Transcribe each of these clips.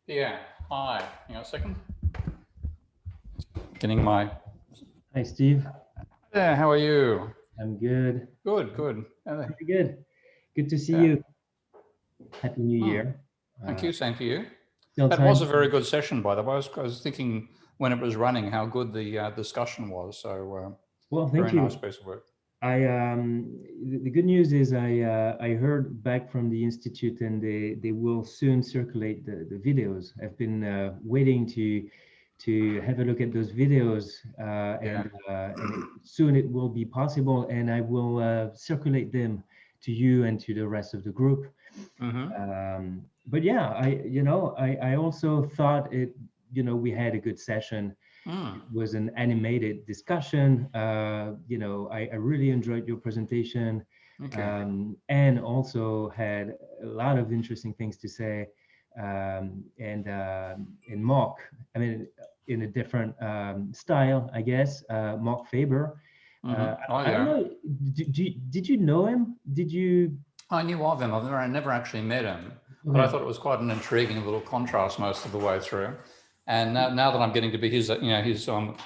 Yeah, hi. Hang on a second. Getting my... Hi, Steve. Yeah, how are you? I'm good. Good, good. Pretty good. Good to see you. Happy New Year. Thank you, same to you. Still That time. was a very good session, by the way. I was thinking when it was running how good the discussion was. So, well, thank very you. nice piece of work. The good news is I heard back from the Institute, and they will soon circulate the videos. I've been waiting to have a look at those videos, and soon it will be possible, and I will circulate them to you and to the rest of the group. But yeah, I also thought we had a good session. It was an animated discussion. I really enjoyed your presentation, and also had a lot of interesting things to say. And Mark, I mean, in a different style, I guess. Mark Faber. Oh, I don't yeah. know. Did you know him? Did you? I knew of him. I never actually met him, but I Okay. thought it was quite an intriguing little contrast most of the way through. And now that I'm getting to be his, his, I'm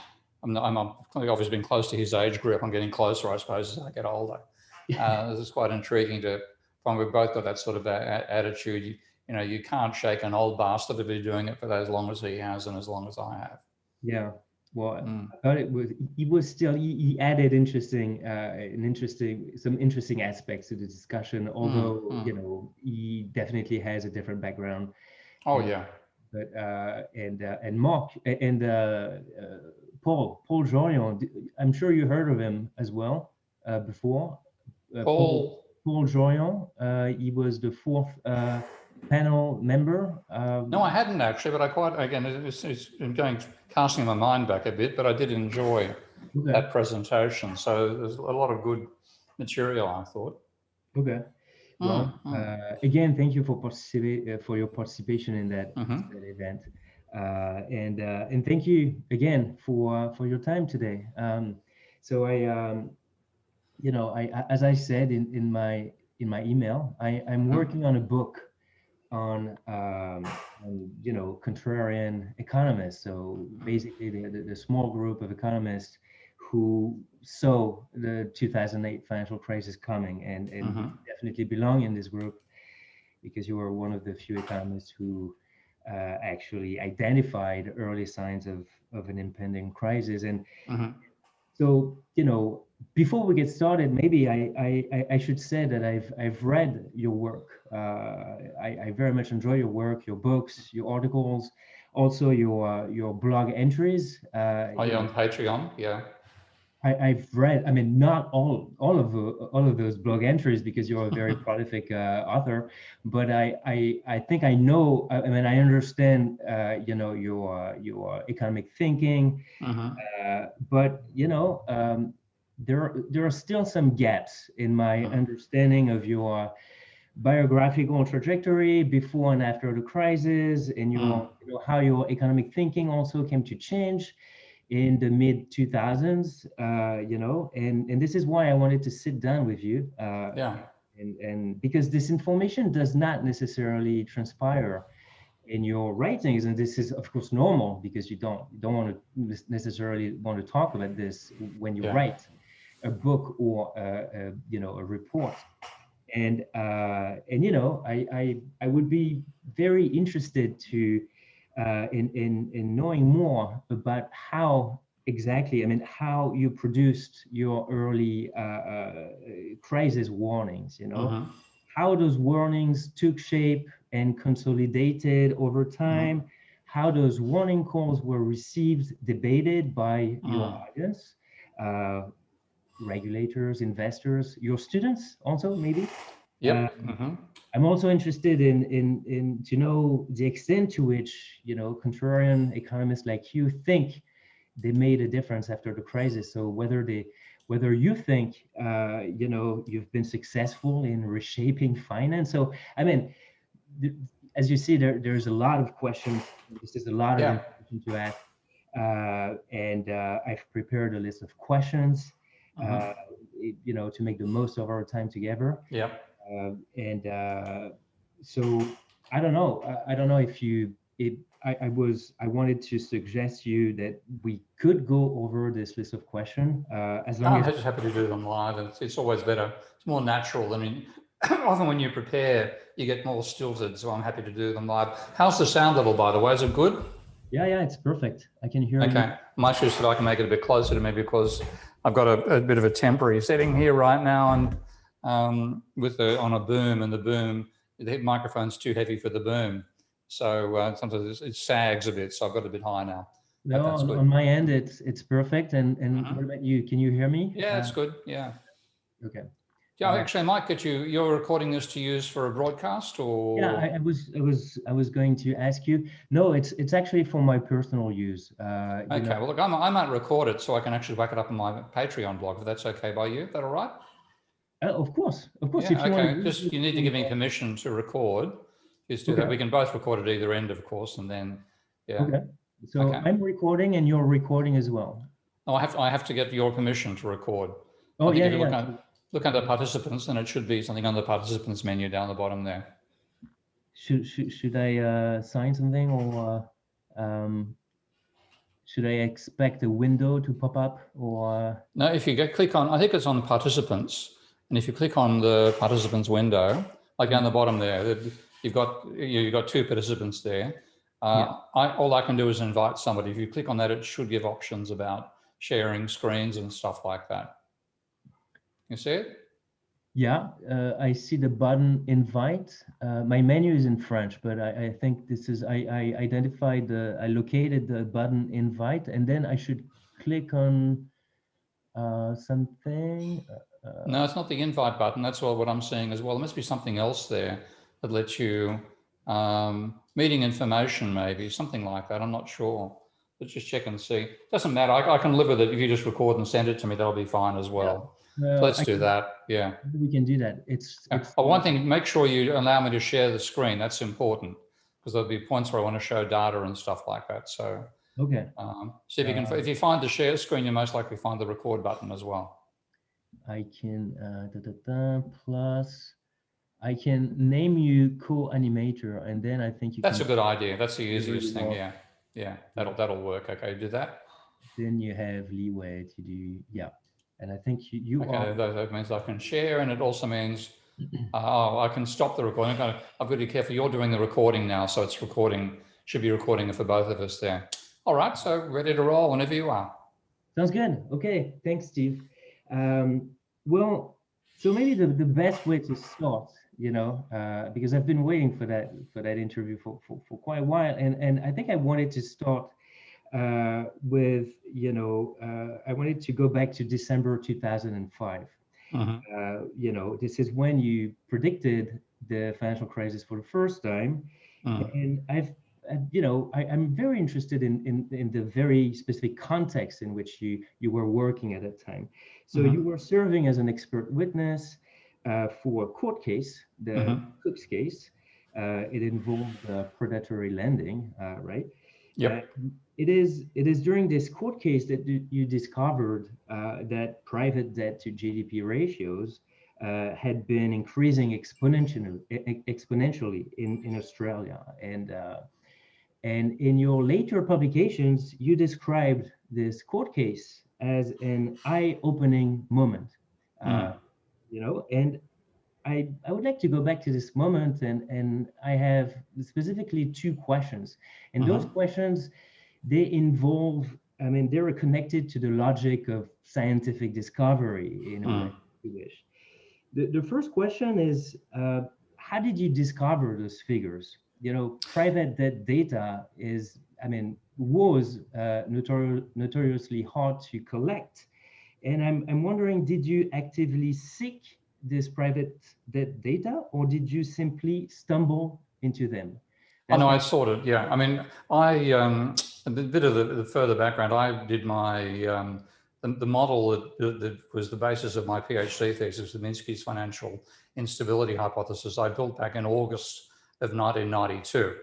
obviously been close to his age group. I'm getting closer, I suppose, as I get older. This is quite intriguing to find we've both got that sort of attitude. You can't shake an old bastard if you're doing it for as long as he has and as long as I have. Yeah. Well, I thought he added some interesting aspects to the discussion, although he definitely has a different background. Oh, and, yeah. But and Mark and Paul Jorion, I'm sure you heard of him as well before. Paul Jorion, he was the fourth panel member. No, I hadn't actually, but it's been casting my mind back a bit, but I did enjoy that presentation. So there's a lot of good material, I thought. Okay. Well, again, thank you for your participation in that event, and thank you again for your time today. So as I said in my email, I'm working on a book on contrarian economists. So basically, the small group of economists who saw the 2008 financial crisis coming, and definitely belong in this group because you were one of the few economists who actually identified early signs of an impending crisis. And so, before we get started, maybe I should say that I've read your work. I very much enjoy your work, your books, your articles, also your blog entries. Oh, yeah, on Patreon, yeah. I've read, I mean, not all of those blog entries because you're a very prolific author, but I think I know. I mean, I understand, your economic thinking, but there are still some gaps in my understanding of your biographical trajectory before and after the crisis, and how your economic thinking also came to change in the mid 2000s, and this is why I wanted to sit down with you. And because this information does not necessarily transpire in your writings, and this is of course normal because you don't want to necessarily want to talk about this when you write a book or a report. And I would be very interested to in knowing more about how exactly, I mean, how you produced your early crisis warnings, how those warnings took shape and consolidated over time, how those warning calls were received, debated by your audience, regulators, investors, your students also maybe. I'm also interested in to know the extent to which contrarian economists like you think they made a difference after the crisis. So whether you think you've been successful in reshaping finance. So I mean, as you see, there's a lot of questions. This is a lot of information to ask, and I've prepared a list of questions. To make the most of our time together. So I don't know. I don't know I wanted to suggest you that we could go over this list of questions as long as I'm just happy to do them live, and it's always better. It's more natural. I mean, often when you prepare, you get more stilted. So I'm happy to do them live. How's the sound level, by the way? Is it good? Yeah, it's perfect. I can hear you. Okay, might just so I can make it a bit closer to me because I've got a bit of a temporary setting here right now, and on a boom, and the microphone's too heavy for the boom, so sometimes it sags a bit. So I've got it a bit high now. No, on my end it's perfect. And what about you? Can you hear me? Yeah, it's good. Yeah. Okay. Yeah, actually, I might get you. You're recording this to use for a broadcast, or? Yeah, I was going to ask you. No, it's actually for my personal use. Okay. Well, look, I might record it so I can actually whack it up on my Patreon blog. If that's okay by you, is that all right? Of course. Yeah, if you okay. Just you need to give me permission to record. Just do that. We can both record at either end, of course, and then Okay. So Okay. I'm recording and you're recording as well. Oh, I have to get your permission to record. Oh, I think yeah, if you yeah. look under participants, then it should be something on the participants menu down the bottom there. Should I sign something, or should I expect a window to pop up, or? No, if you click on, I think it's on participants, and if you click on the participants window, like down the bottom there, you've got two participants there. Yeah. All I can do is invite somebody. If you click on that, it should give options about sharing screens and stuff like that. You see it? Yeah, I see the button invite. My menu is in French, but I think this is, I identified I located the button invite, and then I should click on something. No, it's not the invite button. That's what I'm seeing as well. There must be something else there that lets you, meeting information maybe, something like that. I'm not sure. Let's just check and see. Doesn't matter. I can live with it. If you just record and send it to me, that'll be fine as well. So let's do that. Yeah. We can do that. It's one thing, make sure you allow me to share the screen. That's important, because there'll be points where I want to show data and stuff like that. So, okay. See if you can, if you find the share screen, you most likely find the record button as well. I can plus I can name you co-animator, and then I think you That's can, a good idea. That's the easiest thing. Yeah. Yeah. That'll work. Okay. Do that. then you have leeway to do, yeah. And I think you Okay. are. That means I can share, and it also means I can stop the recording. I've got to be careful. You're doing the recording now, so it's recording, should be recording it for both of us there. All right. So ready to roll whenever you are. Sounds good. Okay. Thanks, Steve. Well, so maybe the best way to start, because I've been waiting for that interview for quite a while, and I think I wanted to start with, I wanted to go back to December 2005. This is when you predicted the financial crisis for the first time, and I'm very interested in the very specific context in which you were working at that time. So you were serving as an expert witness for a court case, the Cooks case. It involved predatory lending, right? Yep. It is during this court case that you discovered that private debt to GDP ratios had been increasing exponentially in Australia, and in your later publications, you described this court case as an eye-opening moment, and I would like to go back to this moment, and I have specifically two questions. And those questions, they involve, they're connected to the logic of scientific discovery in a way, if you wish. The first question is, how did you discover those figures? Private debt data was notoriously hard to collect. And I'm wondering, did you actively seek this private debt data, or did you simply stumble into them? I sort of, yeah. A bit of the further background, I did my, the model that was the basis of my PhD thesis, Minsky's financial instability hypothesis, I built back in August of 1992.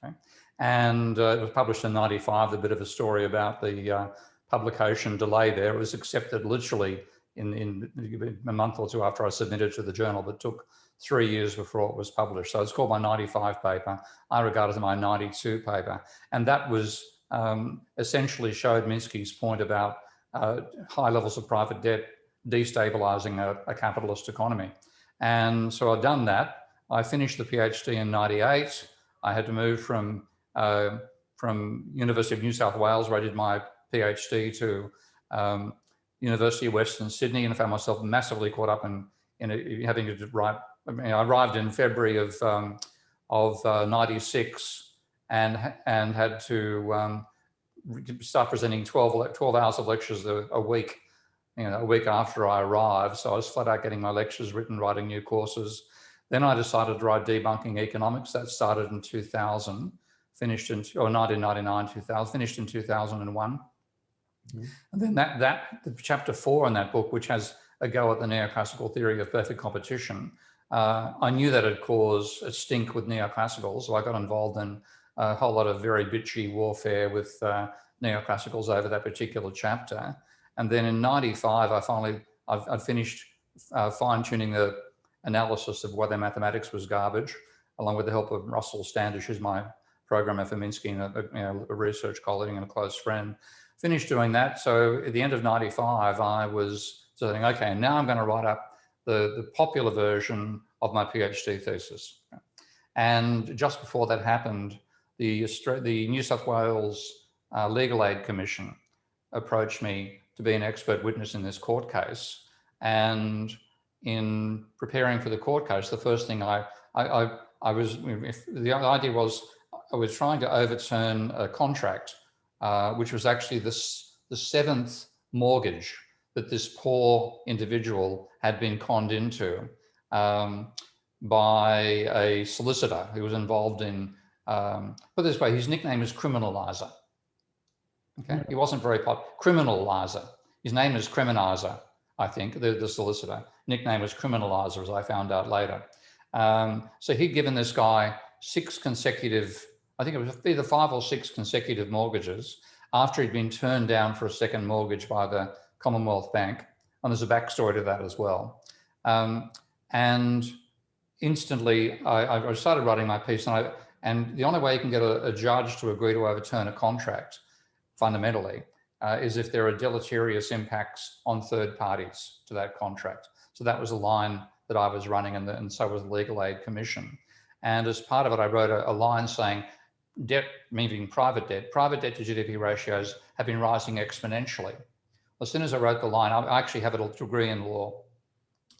Okay? And it was published in 95, a bit of a story about the publication delay there. It was accepted literally in a month or two after I submitted to the journal, but took 3 years before it was published. So it's called my 95 paper. I regard it as my 92 paper. And that was essentially showed Minsky's point about high levels of private debt destabilizing a capitalist economy. And so I'd done that. I finished the PhD in 98. I had to move from University of New South Wales, where I did my PhD, to University of Western Sydney, and I found myself massively caught up in having to write. I arrived in February of 96 and had to start presenting 12 hours of lectures a week, a week after I arrived. So I was flat out getting my lectures written, writing new courses. Then I decided to write Debunking Economics. That started in 2000, finished in 1999, 2000, finished in 2001. And then the chapter 4 in that book, which has a go at the neoclassical theory of perfect competition, I knew that it'd cause a stink with neoclassical, so I got involved in a whole lot of very bitchy warfare with neoclassicals over that particular chapter. And then in 95, I'd finished fine-tuning the analysis of whether mathematics was garbage, along with the help of Russell Standish, who's my programmer for Minsky and a research colleague and a close friend. Finished doing that. So at the end of 95, I was saying, okay, now I'm going to write up the popular version of my PhD thesis. And just before that happened, the New South Wales Legal Aid Commission approached me to be an expert witness in this court case. And in preparing for the court case, the first thing the idea was I was trying to overturn a contract, which was actually the seventh mortgage that this poor individual had been conned into by a solicitor who was involved in, put it this way, his nickname is Criminalizer. Okay, he wasn't very popular. Criminalizer. His name is Criminizer, I think, the solicitor. Nickname was Criminalizer, as I found out later. So he'd given this guy 6 consecutive, I think it was either 5 or 6 consecutive mortgages after he'd been turned down for a second mortgage by the Commonwealth Bank. And there's a backstory to that as well. And instantly, I started writing my piece, and the only way you can get a judge to agree to overturn a contract, fundamentally, is if there are deleterious impacts on third parties to that contract. So that was a line that I was running, and so was the Legal Aid Commission. And as part of it, I wrote a line saying, debt, meaning private debt to GDP ratios have been rising exponentially. As soon as I wrote the line, I actually have a degree in law.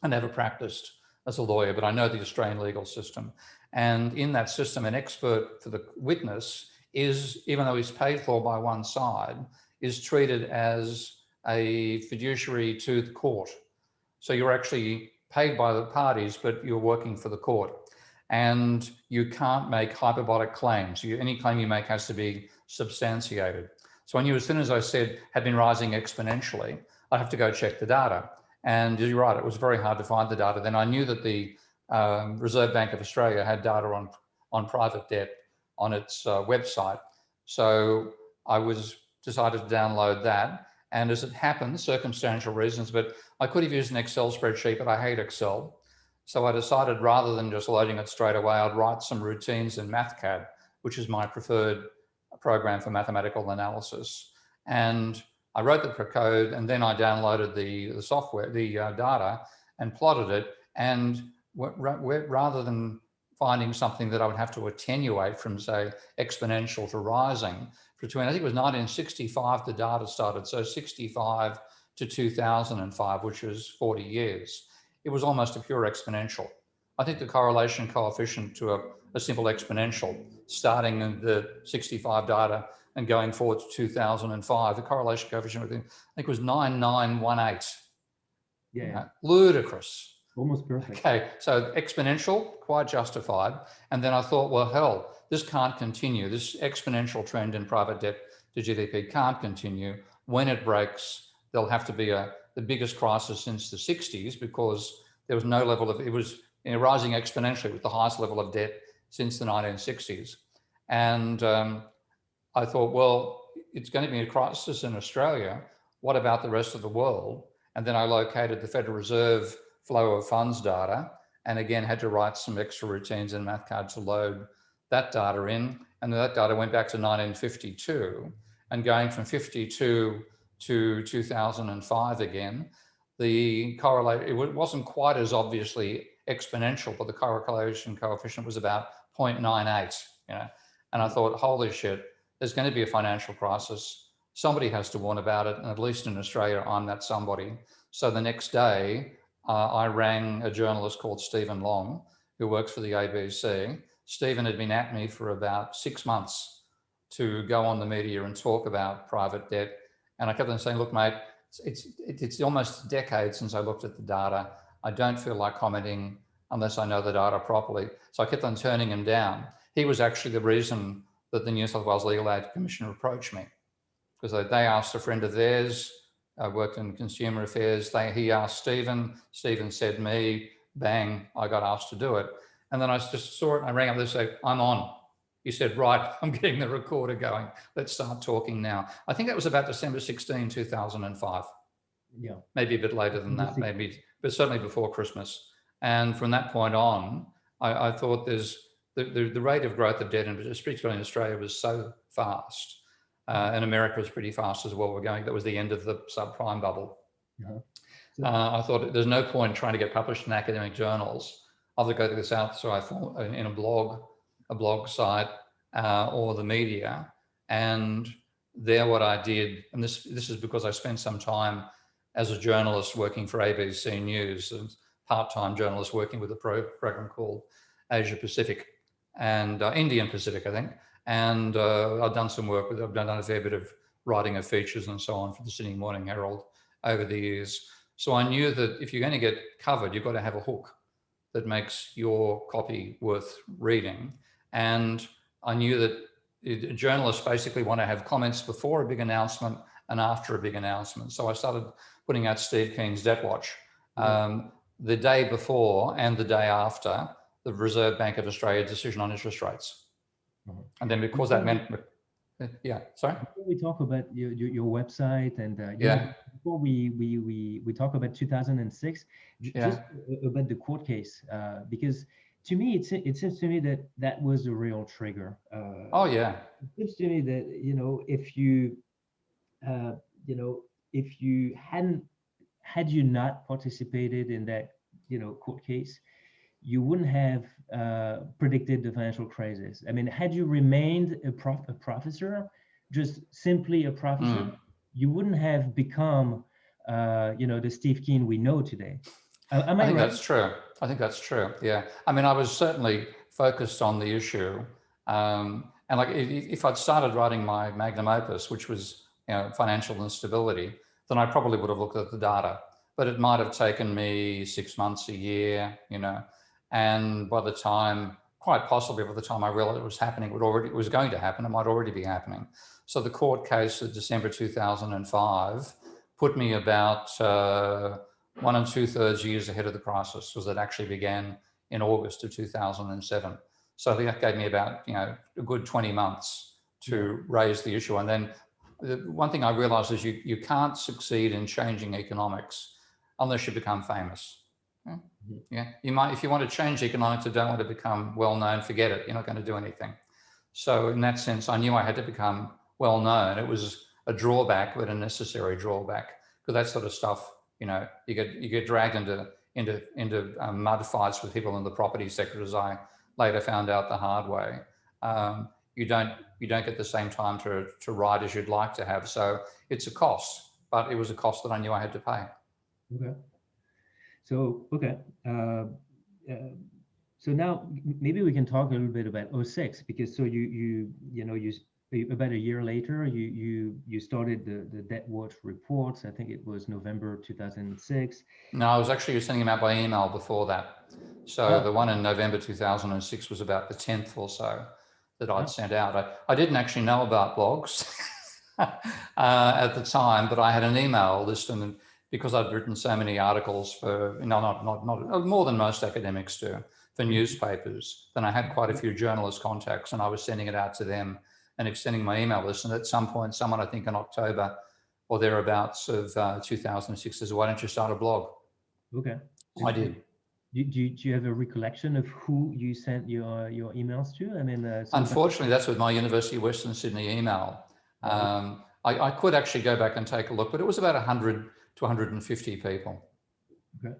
I never practiced as a lawyer, but I know the Australian legal system. And in that system, an expert for the witness is, even though he's paid for by one side, is treated as a fiduciary to the court. So you're actually paid by the parties, but you're working for the court. And you can't make hyperbolic claims. Any claim you make has to be substantiated. So I knew as soon as I said had been rising exponentially, I'd have to go check the data. And you're right, it was very hard to find the data. Then I knew that the Reserve Bank of Australia had data on private debt on its website. So I decided to download that. And as it happened, circumstantial reasons, but I could have used an Excel spreadsheet, but I hate Excel. So I decided rather than just loading it straight away, I'd write some routines in MathCAD, which is my preferred program for mathematical analysis. And I wrote the code, and then I downloaded the software, the data, and plotted it. And rather than finding something that I would have to attenuate from, say, exponential to rising, between, I think it was 1965, the data started, so 65 to 2005, which is 40 years. It was almost a pure exponential. I think the correlation coefficient to a simple exponential, starting in the 65 data and going forward to 2005, the correlation coefficient, I think was 9918. Yeah. Ludicrous. Almost perfect. Okay, so exponential, quite justified. And then I thought, well, hell, this can't continue. This exponential trend in private debt to GDP can't continue. When it breaks, there'll have to be the biggest crisis since the 60s, because there was no level of, it was rising exponentially with the highest level of debt since the 1960s. And I thought, well, it's going to be a crisis in Australia. What about the rest of the world? And then I located the Federal Reserve flow of funds data, and again had to write some extra routines in MathCAD to load that data in. And that data went back to 1952, and going from 52 to 2005 again, the correlation, it wasn't quite as obviously exponential, but the correlation coefficient was about 0.98, And I thought, holy shit, there's going to be a financial crisis. Somebody has to warn about it, and at least in Australia, I'm that somebody. So the next day, I rang a journalist called Stephen Long, who works for the ABC. Stephen had been at me for about 6 months to go on the media and talk about private debt. And I kept on saying, look, mate, it's almost a decade since I looked at the data. I don't feel like commenting unless I know the data properly. So I kept on turning him down. He was actually the reason that the New South Wales Legal Aid Commission approached me, because they asked a friend of theirs, I worked in consumer affairs. He asked Stephen, Stephen said me, bang, I got asked to do it. And then I just saw it and I rang up and said, I'm on. he said, right, I'm getting the recorder going. Let's start talking now. I think that was about December 16, 2005. Yeah. Maybe a bit later than that, maybe, but certainly before Christmas. And from that point on, I thought the rate of growth of debt, and particularly in Australia, was so fast. And America was pretty fast as well. That was the end of the subprime bubble. I thought there's no point trying to get published in academic journals. I'll have to go to this out, so I thought in a blog site or the media. And there what I did, and this is because I spent some time as a journalist working for ABC News, and part-time journalist working with a program called Asia Pacific and Indian Pacific, I think. And I've done some work I've done a fair bit of writing of features and so on for the Sydney Morning Herald over the years. So I knew that if you're going to get covered, you've got to have a hook that makes your copy worth reading. And I knew that journalists basically want to have comments before a big announcement and after a big announcement. So I started putting out Steve Keen's Debt Watch the day before and the day after the Reserve Bank of Australia decision on interest rates. And then because that meant, yeah, sorry? Before we talk about your website and before we talk about 2006, just about the court case, because to me, it seems to me that was a real trigger. Oh yeah. It seems to me that, if you, if you had you not participated in that, court case, you wouldn't have predicted the financial crisis. I mean, had you remained a professor, just simply a professor, you wouldn't have become, the Steve Keen we know today. Am I right? That's true. I think that's true. Yeah. I mean, I was certainly focused on the issue. And like, if I'd started writing my magnum opus, which was, financial instability, then I probably would have looked at the data. But it might have taken me 6 months, a year, and by the time, quite possibly by the time I realized it was happening, it was going to happen, it might already be happening. So the court case of December 2005 put me about 1 2/3 years ahead of the crisis, because it actually began in August of 2007. So I think that gave me about, a good 20 months to raise the issue. And then one thing I realized is you can't succeed in changing economics unless you become famous. Yeah, you might, if you want to change economics and don't want to become well-known, forget it. You're not going to do anything. So in that sense, I knew I had to become well-known. It was a drawback, but a necessary drawback, because that sort of stuff, you get dragged into mud fights with people in the property sector, as I later found out the hard way. You don't get the same time to write as you'd like to have. So it's a cost, but it was a cost that I knew I had to pay. Okay. So, okay. So now maybe we can talk a little bit about 06, because so you about a year later, you started the Debt Watch reports. I think it was November 2006. No, I was actually sending them out by email before that. So the one in November 2006 was about the 10th or so that I'd sent out. I didn't actually know about blogs at the time, but I had an email list, and because I'd written so many articles for, not more than most academics do, for newspapers, then I had quite a few journalist contacts, and I was sending it out to them and extending my email list. And at some point, someone, I think in October or thereabouts of 2006, says, why don't you start a blog? Okay. I did. Do you have a recollection of who you sent your emails to? I mean, unfortunately, that's with my University of Western Sydney email. I could actually go back and take a look, but it was about 100 to 150 people. Okay.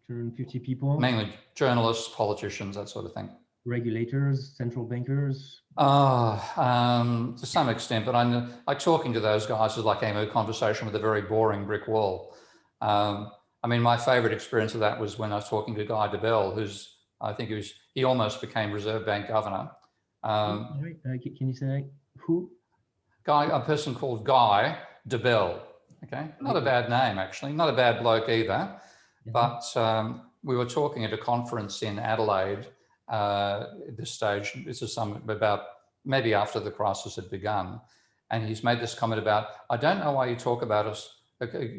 250 people? Mainly journalists, politicians, that sort of thing. Regulators, central bankers? To some extent, but I talking to those guys is like having a conversation with a very boring brick wall. I mean, my favorite experience of that was when I was talking to Guy Debelle, who's, I think he almost became Reserve Bank governor. Can you say who? A person called Guy Debelle. Okay, not a bad name actually, not a bad bloke either. But we were talking at a conference in Adelaide at this stage. This is about maybe after the crisis had begun, and he's made this comment about, I don't know why you talk about us,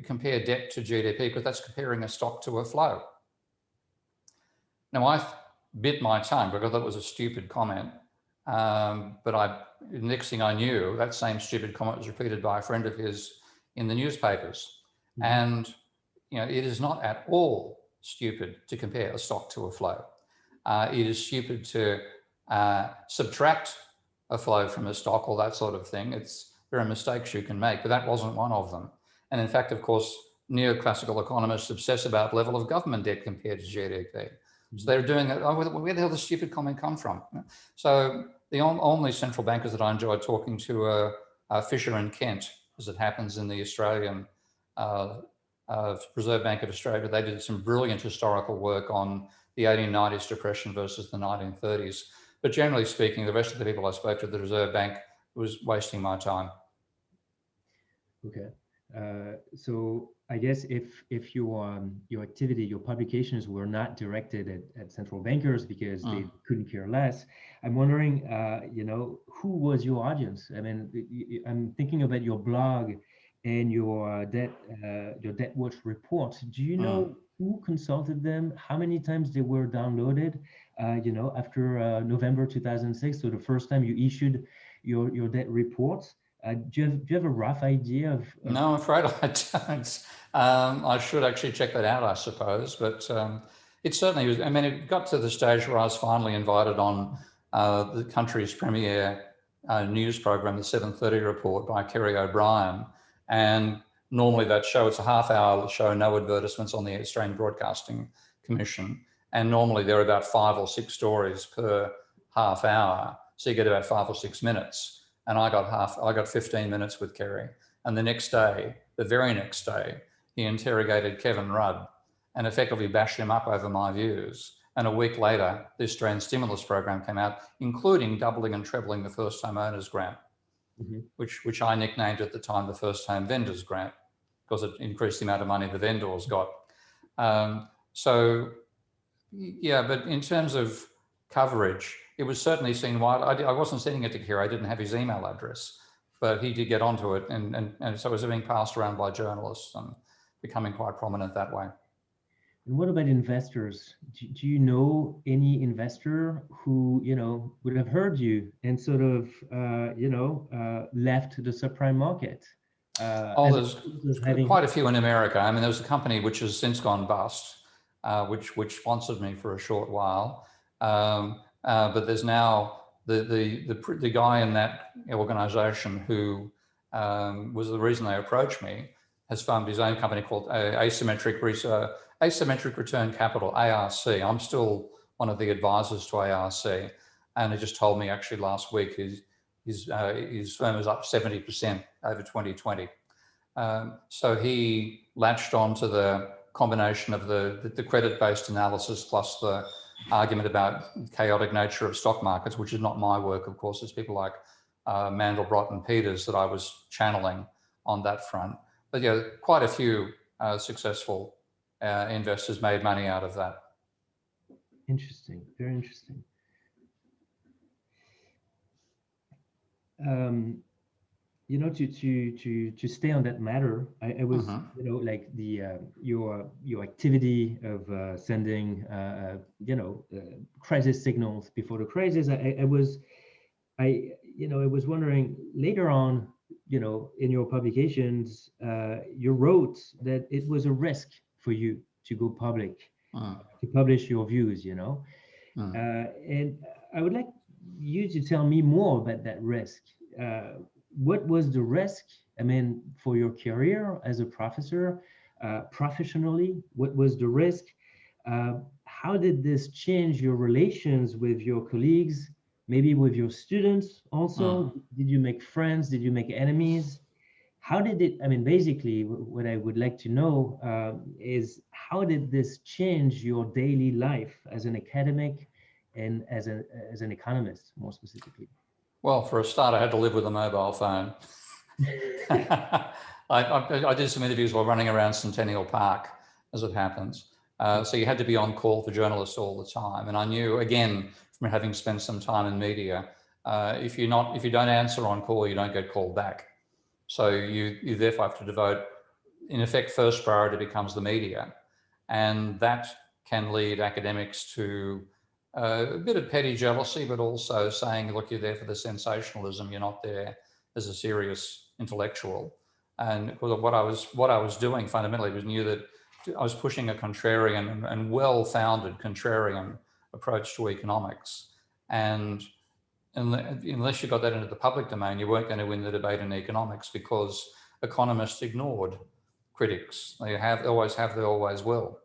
compare debt to GDP, because that's comparing a stock to a flow. Now I bit my tongue because I thought it was a stupid comment. But next thing I knew, that same stupid comment was repeated by a friend of his in the newspapers. And it is not at all stupid to compare a stock to a flow. It is stupid to subtract a flow from a stock or that sort of thing. There are mistakes you can make, but that wasn't one of them. And in fact, of course, neoclassical economists obsess about level of government debt compared to GDP. So they're doing that. Oh, where the hell does stupid comment come from? So the only central bankers that I enjoyed talking to are Fisher and Kent, as it happens in the Australian Reserve Bank of Australia. They did some brilliant historical work on the 1890s depression versus the 1930s. But generally speaking, the rest of the people I spoke to at the Reserve Bank was wasting my time. Okay. So I guess if your activity, your publications were not directed at central bankers because they couldn't care less, I'm wondering, who was your audience? I mean, I'm thinking about your blog and your debt watch report. Do you know who consulted them? How many times they were downloaded? After November 2006, so the first time you issued your debt reports. Do you have a rough idea of? No, I'm afraid I don't. I should actually check that out, I suppose. But it certainly was. I mean, it got to the stage where I was finally invited on the country's premier news program, the 7:30 Report by Kerry O'Brien. And normally that show, it's a half-hour show, no advertisements, on the Australian Broadcasting Commission. And normally there are about 5 or 6 stories per half hour. So you get about 5 or 6 minutes. And I got 15 minutes with Kerry. And the next day, the very next day, he interrogated Kevin Rudd and effectively bashed him up over my views. And a week later, the Australian stimulus program came out, including doubling and trebling the first home owners grant, which I nicknamed at the time the first home vendors grant, because it increased the amount of money the vendors got. Yeah, but in terms of coverage, it was certainly seen wide. I wasn't sending it to Kerry. I didn't have his email address, but he did get onto it. And so it was being passed around by journalists and becoming quite prominent that way. And what about investors? Do you know any investor who, would have heard you and sort of, left the subprime market? There's quite a few in America. I mean, there was a company which has since gone bust, which sponsored me for a short while. But there's now the guy in that organization who was the reason they approached me, has formed his own company called Asymmetric Return Capital, ARC. I'm still one of the advisors to ARC, and he just told me actually last week his firm is up 70% over 2020. So he latched on to the combination of the credit-based analysis plus the argument about chaotic nature of stock markets, which is not my work, of course. It's people like Mandelbrot and Peters that I was channeling on that front. But yeah, quite a few successful investors made money out of that. Interesting, very interesting. To stay on that matter, I was, like your activity of sending, crisis signals before the crisis. I was wondering later on, in your publications, you wrote that it was a risk for you to go public, to publish your views, and I would like you to tell me more about that risk. What was the risk? I mean, for your career as a professor, professionally, what was the risk? How did this change your relations with your colleagues, maybe with your students also? Did you make friends? Did you make enemies? How did it, I mean, basically, what I would like to know is how did this change your daily life as an academic and as an economist, more specifically? Well, for a start, I had to live with a mobile phone. I did some interviews while running around Centennial Park, as it happens. So you had to be on call for journalists all the time. And I knew, again, from having spent some time in media, if you don't answer on call, you don't get called back. So you therefore have to devote, in effect, first priority becomes the media. And that can lead academics to a bit of petty jealousy, but also saying, look, you're there for the sensationalism. You're not there as a serious intellectual. And what I was doing fundamentally was knew that I was pushing a contrarian and well-founded contrarian approach to economics. And unless you got that into the public domain, you weren't going to win the debate in economics, because economists ignored critics. They always have, they always will.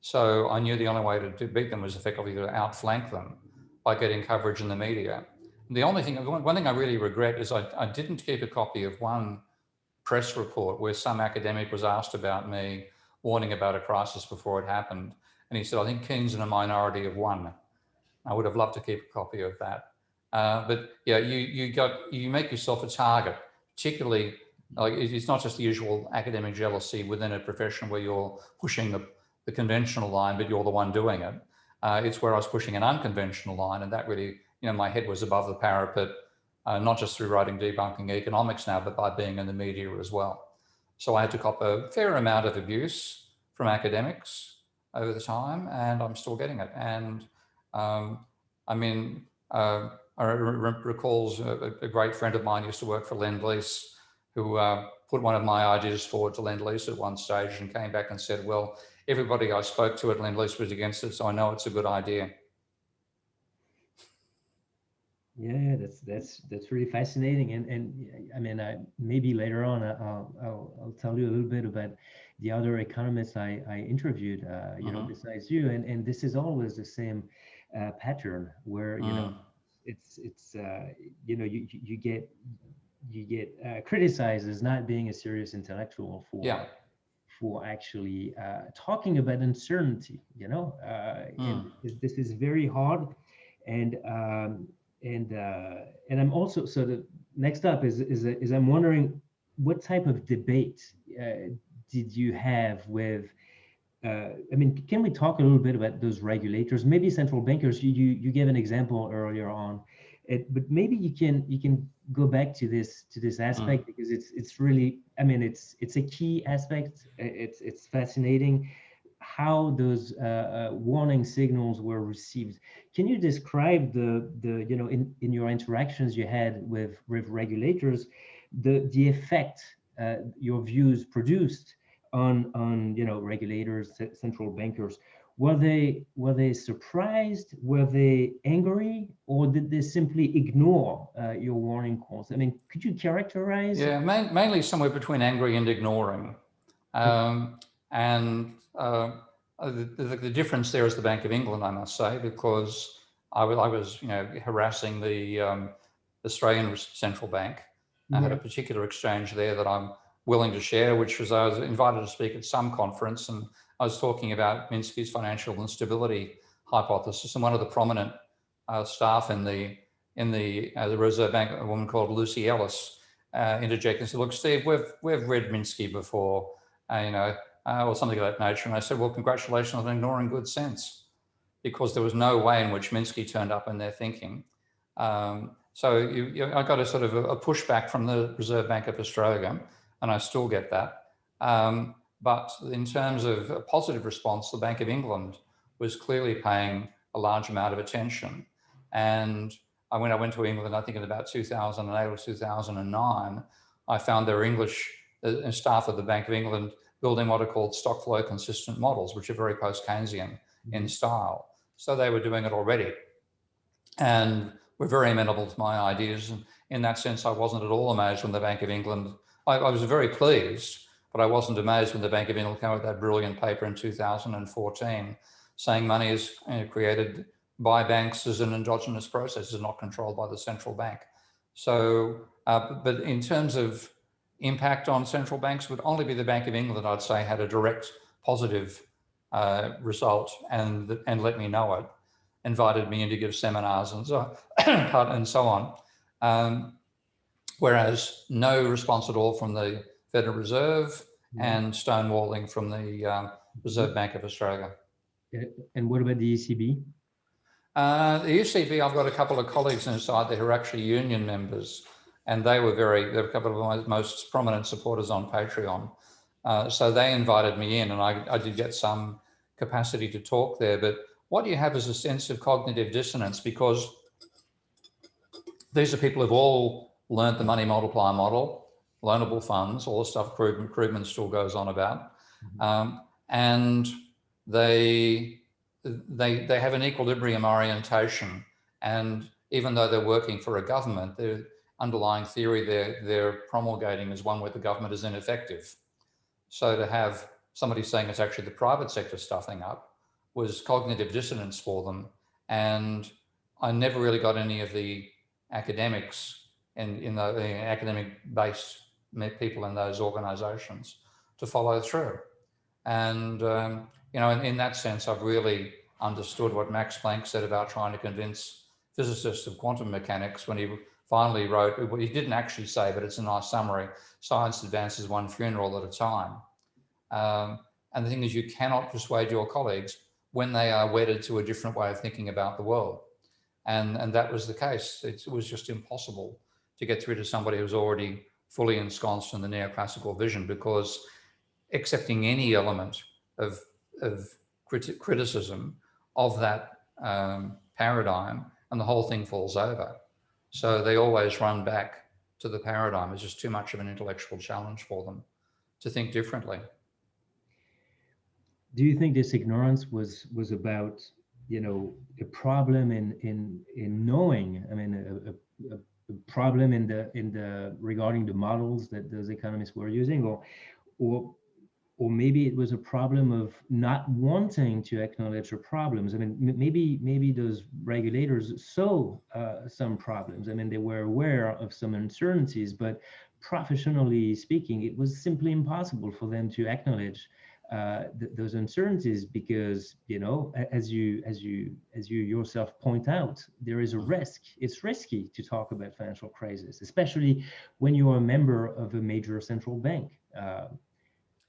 So I knew the only way to beat them was effectively to outflank them by getting coverage in the media. The only thing, one thing I really regret is I didn't keep a copy of one press report where some academic was asked about me warning about a crisis before it happened. And he said, I think Keynes in a minority of one. I would have loved to keep a copy of that. But yeah, you make yourself a target, particularly like it's not just the usual academic jealousy within a profession where you're pushing the conventional line, but you're the one doing it. It's where I was pushing an unconventional line, and that really, my head was above the parapet, not just through writing debunking economics now, but by being in the media as well. So I had to cop a fair amount of abuse from academics over the time, and I'm still getting it. And I recalls a great friend of mine used to work for Lend-Lease, who put one of my ideas forward to Lend-Lease at one stage and came back and said, well, everybody I spoke to at Lend-Lease was against it, so I know it's a good idea. Yeah, that's really fascinating, and I mean, maybe later on I'll tell you a little bit about the other economists I interviewed, besides you, and this is always the same pattern where it's you get criticized as not being a serious intellectual for actually talking about uncertainty, and this is very hard, and I'm also, so the next up is I'm wondering what type of debate did you have with can we talk a little bit about those regulators, maybe central bankers? You gave an example earlier on, but maybe you can go back to this aspect, because it's really, it's a key aspect. It's fascinating how those warning signals were received. Can you describe the in your interactions you had with regulators, the effect your views produced on regulators, central bankers? Were they surprised? Were they angry? Or did they simply ignore your warning calls? Could you characterize? Yeah, mainly somewhere between angry and ignoring. And the difference there is the Bank of England, I must say, because I was harassing the Australian Central Bank. I had a particular exchange there that I'm willing to share, which was I was invited to speak at some conference, and I was talking about Minsky's financial instability hypothesis, and one of the prominent staff in the Reserve Bank, a woman called Lucy Ellis, interjected and said, "Look, Steve, we've read Minsky before, or something of that nature." And I said, "Well, congratulations on ignoring good sense, because there was no way in which Minsky turned up in their thinking." So I got a sort of a pushback from the Reserve Bank of Australia, and I still get that. But in terms of a positive response, the Bank of England was clearly paying a large amount of attention. And when I went to England, I think in about 2008 or 2009, I found their English staff of the Bank of England building what are called stock flow consistent models, which are very post-Keynesian in style. So they were doing it already, and were very amenable to my ideas. And in that sense, I wasn't at all amazed when the Bank of England, I was very pleased, but I wasn't amazed when the Bank of England came with that brilliant paper in 2014 saying money is created by banks as an endogenous process, is not controlled by the central bank. So, but in terms of impact on central banks, would only be the Bank of England, I'd say, had a direct positive result and let me know it, invited me in to give seminars and so on. Whereas no response at all from the Federal Reserve and stonewalling from the Reserve Bank of Australia. And what about the ECB? The ECB, I've got a couple of colleagues inside there who are actually union members, and they're a couple of my most prominent supporters on Patreon. So they invited me in, and I did get some capacity to talk there, but what you have is a sense of cognitive dissonance, because these are people who've all learnt the money multiplier model, loanable funds, all the stuff Krugman still goes on about. And they have an equilibrium orientation. And even though they're working for a government, the underlying theory they're promulgating is one where the government is ineffective. So to have somebody saying it's actually the private sector stuffing up was cognitive dissonance for them. And I never really got any of the academics and in the academic-based people in those organizations to follow through. And, you know, in that sense, I've really understood what Max Planck said about trying to convince physicists of quantum mechanics when he finally wrote, well, he didn't actually say, but it's a nice summary, science advances one funeral at a time. And the thing is, you cannot persuade your colleagues when they are wedded to a different way of thinking about the world. And that was the case. It was just impossible to get through to somebody who's already fully ensconced in the neoclassical vision, because accepting any element of criticism of that paradigm, and the whole thing falls over. So they always run back to the paradigm. It's just too much of an intellectual challenge for them to think differently. Do you think this ignorance was about, you know, a problem in knowing? I mean, a problem in the regarding the models that those economists were using, or maybe it was a problem of not wanting to acknowledge the problems. I mean, maybe those regulators saw some problems. I mean, they were aware of some uncertainties, but professionally speaking, it was simply impossible for them to acknowledge those uncertainties, because, you know, as you yourself point out, there is a risk. It's risky to talk about financial crisis, especially when you are a member of a major central bank.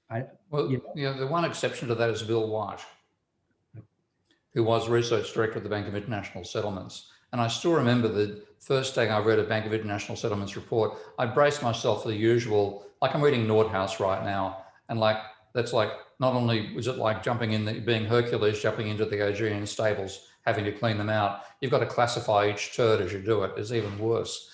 The one exception to that is Bill White, who was research director of the Bank of International Settlements. And I still remember the first day I read a Bank of International Settlements report, I braced myself for the usual, like I'm reading Nordhaus right now, and like, that's like, not only was it like being Hercules, jumping into the Aegean stables, having to clean them out, you've got to classify each turd as you do it. It's even worse.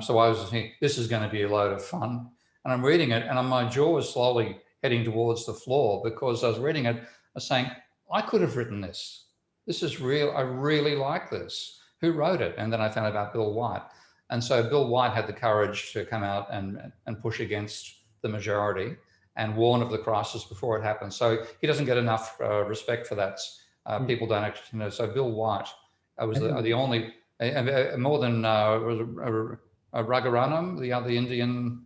So I was thinking, this is going to be a load of fun. And I'm reading it, and my jaw was slowly heading towards the floor, because I was reading it, I was saying, I could have written this. This is real. I really like this. Who wrote it? And then I found out about Bill White. And so Bill White had the courage to come out and push against the majority and warn of the crisis before it happened. So he doesn't get enough respect for that. People don't actually know. So Bill White was the only, more than Raghuranam, the other Indian.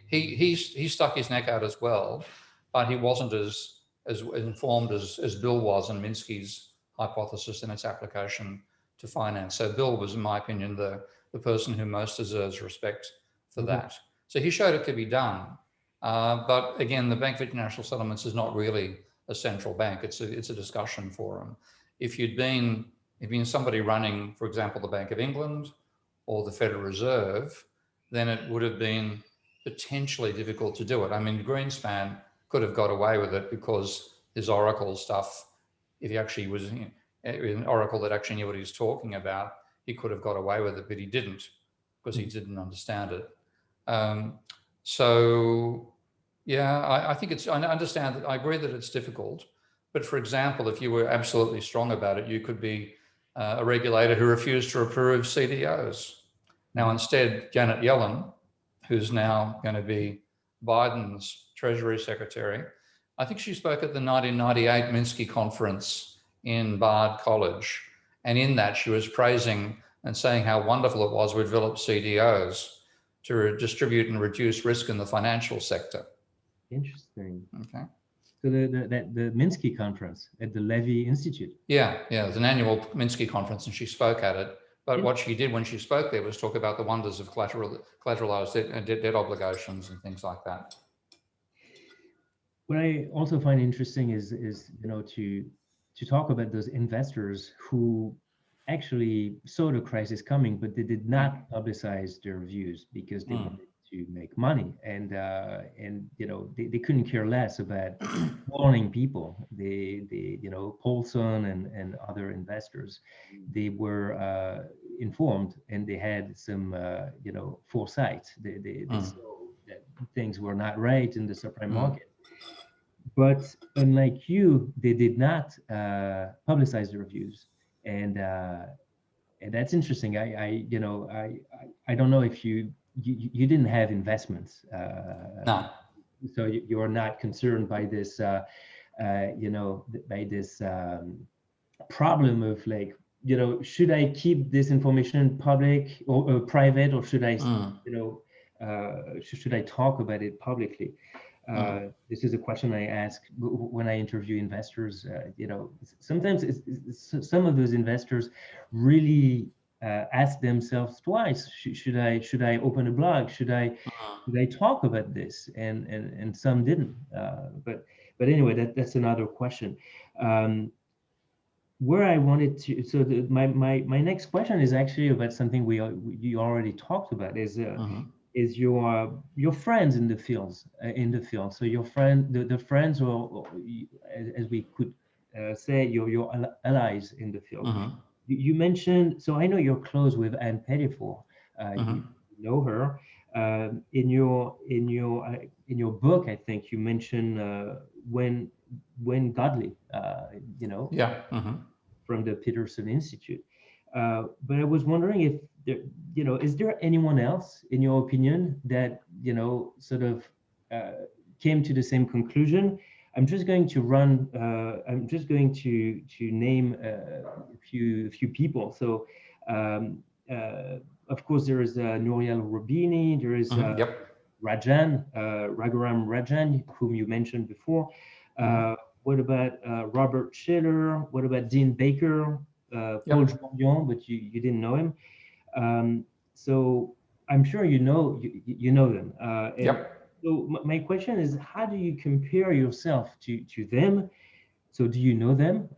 He stuck his neck out as well, but he wasn't as informed as Bill was in Minsky's hypothesis and its application to finance. So Bill was, in my opinion, the person who most deserves respect for that. So he showed it could be done. But again, the Bank of International Settlements is not really a central bank. It's a discussion forum. If you'd been somebody running, for example, the Bank of England or the Federal Reserve, then it would have been potentially difficult to do it. I mean, Greenspan could have got away with it because his Oracle stuff, if he actually was an Oracle that actually knew what he was talking about, he could have got away with it, but he didn't, because he didn't understand it. So, yeah, I think I understand that. I agree that it's difficult. But for example, if you were absolutely strong about it, you could be a regulator who refused to approve CDOs. Now, instead, Janet Yellen, who's now going to be Biden's Treasury Secretary, I think she spoke at the 1998 Minsky conference in Bard College. And in that, she was praising and saying how wonderful it was we developed CDOs to distribute and reduce risk in the financial sector. Interesting. Okay. So the Minsky conference at the Levy Institute. Yeah, it was an annual Minsky conference, and she spoke at it. But what she did when she spoke there was talk about the wonders of collateralized debt obligations and things like that. What I also find interesting is you know, to talk about those investors who actually saw the crisis coming, but they did not publicize their views because they wanted to make money, and they couldn't care less about warning people. Paulson and other investors, they were informed, and they had some foresight. They saw that things were not right in the subprime market. But unlike you, they did not publicize their views, and that's interesting. I don't know if you didn't have investments, No. so you are not concerned by this, by this problem of like, should I keep this information public or private, or should I, should I talk about it publicly? This is a question I ask when I interview investors. Sometimes some of those investors really ask themselves twice: should I open a blog? Should I talk about this? And some didn't. But anyway, that's another question. Where I wanted to, so my next question is actually about something you already talked about. Is your friends in the field. So your the friends, or as we could say, your allies in the field. You mentioned, so I know you're close with Anne Petitfort. You know her. In your book, I think you mentioned when Godley, Yeah. from the Peterson Institute. But I was wondering if there, is there anyone else, in your opinion, that sort of came to the same conclusion? I'm just going to run. I'm just going to name a few people. So, of course, there is Nouriel Roubini. There is Rajan, Raghuram Rajan, whom you mentioned before. What about Robert Schiller? What about Dean Baker? Paul Jourdan, but you didn't know him. So I'm sure you know them. So my question is, how do you compare yourself to them? So do you know them?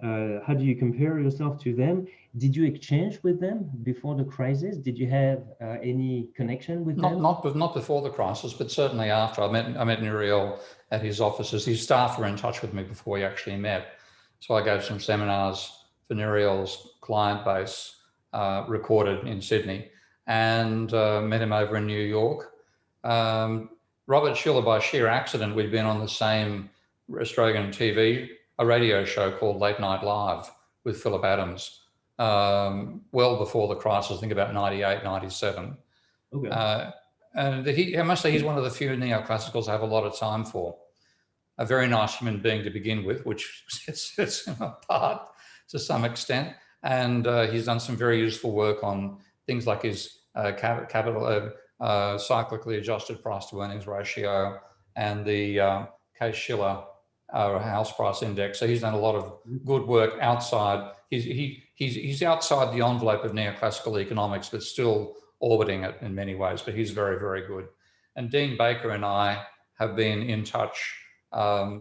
How do you compare yourself to them? Did you exchange with them before the crisis? Did you have any connection with them? Not before the crisis, but certainly after. I met Nouriel at his offices. His staff were in touch with me before we actually met. So I gave some seminars for Nouriel's client base, recorded in Sydney, and met him over in New York. Robert Schiller, by sheer accident, we'd been on the same Australian TV, a radio show called Late Night Live with Philip Adams, well before the crisis, I think about 98, 97. Okay. And I must say, he's one of the few neoclassicals I have a lot of time for. A very nice human being to begin with, which sets him apart to some extent. And he's done some very useful work on things like his capital cyclically adjusted price to earnings ratio and the Case-Shiller house price index. So he's done a lot of good work outside. He's outside the envelope of neoclassical economics, but still orbiting it in many ways. But he's very, very good. And Dean Baker and I have been in touch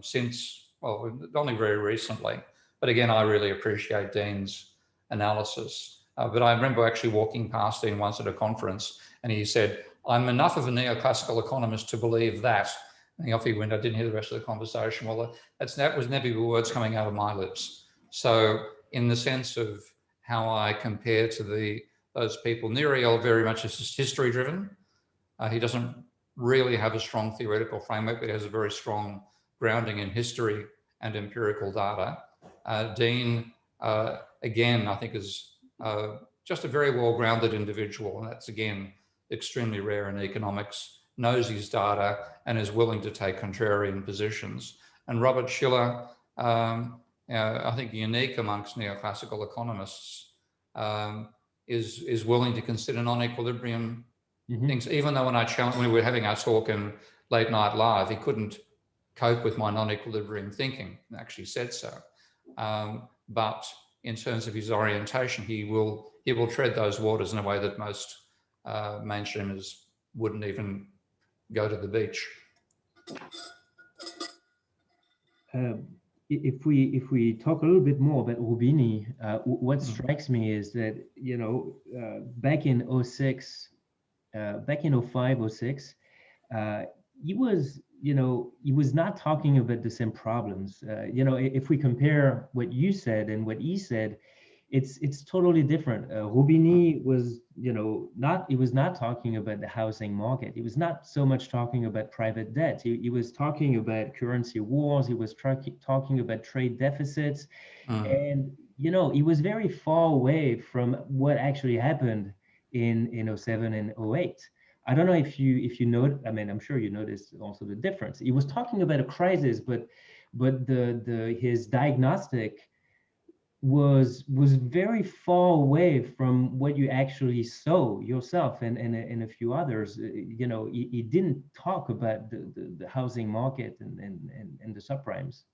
since, well, only very recently. But again, I really appreciate Dean's analysis. But I remember actually walking past Dean once at a conference, and he said, "I'm enough of a neoclassical economist to believe that." And off he went. I didn't hear the rest of the conversation. Well, that was never words coming out of my lips. So in the sense of how I compare to those people, Nouriel very much is history driven. He doesn't really have a strong theoretical framework, but he has a very strong grounding in history and empirical data. Dean, again, I think is just a very well-grounded individual, and that's, again, extremely rare in economics, knows his data and is willing to take contrarian positions. And Robert Schiller, I think unique amongst neoclassical economists, is willing to consider non-equilibrium things, even though when we were having our talk in Late Night Live, he couldn't cope with my non-equilibrium thinking, and actually said so. But in terms of his orientation, he will tread those waters in a way that most mainstreamers wouldn't even go to the beach. If we talk a little bit more about Roubini, what strikes me is that, back in 06, back in 05, 06, he was, he was not talking about the same problems. If we compare what you said and what he said, it's totally different. Roubini was, he was not talking about the housing market. He was not so much talking about private debt. He was talking about currency wars. He was talking about trade deficits. And, he was very far away from what actually happened in '07 and '08. I don't know if you know, I mean, I'm sure you noticed also the difference. He was talking about a crisis, but his diagnostic was very far away from what you actually saw yourself and a few others. He didn't talk about the housing market and the subprimes.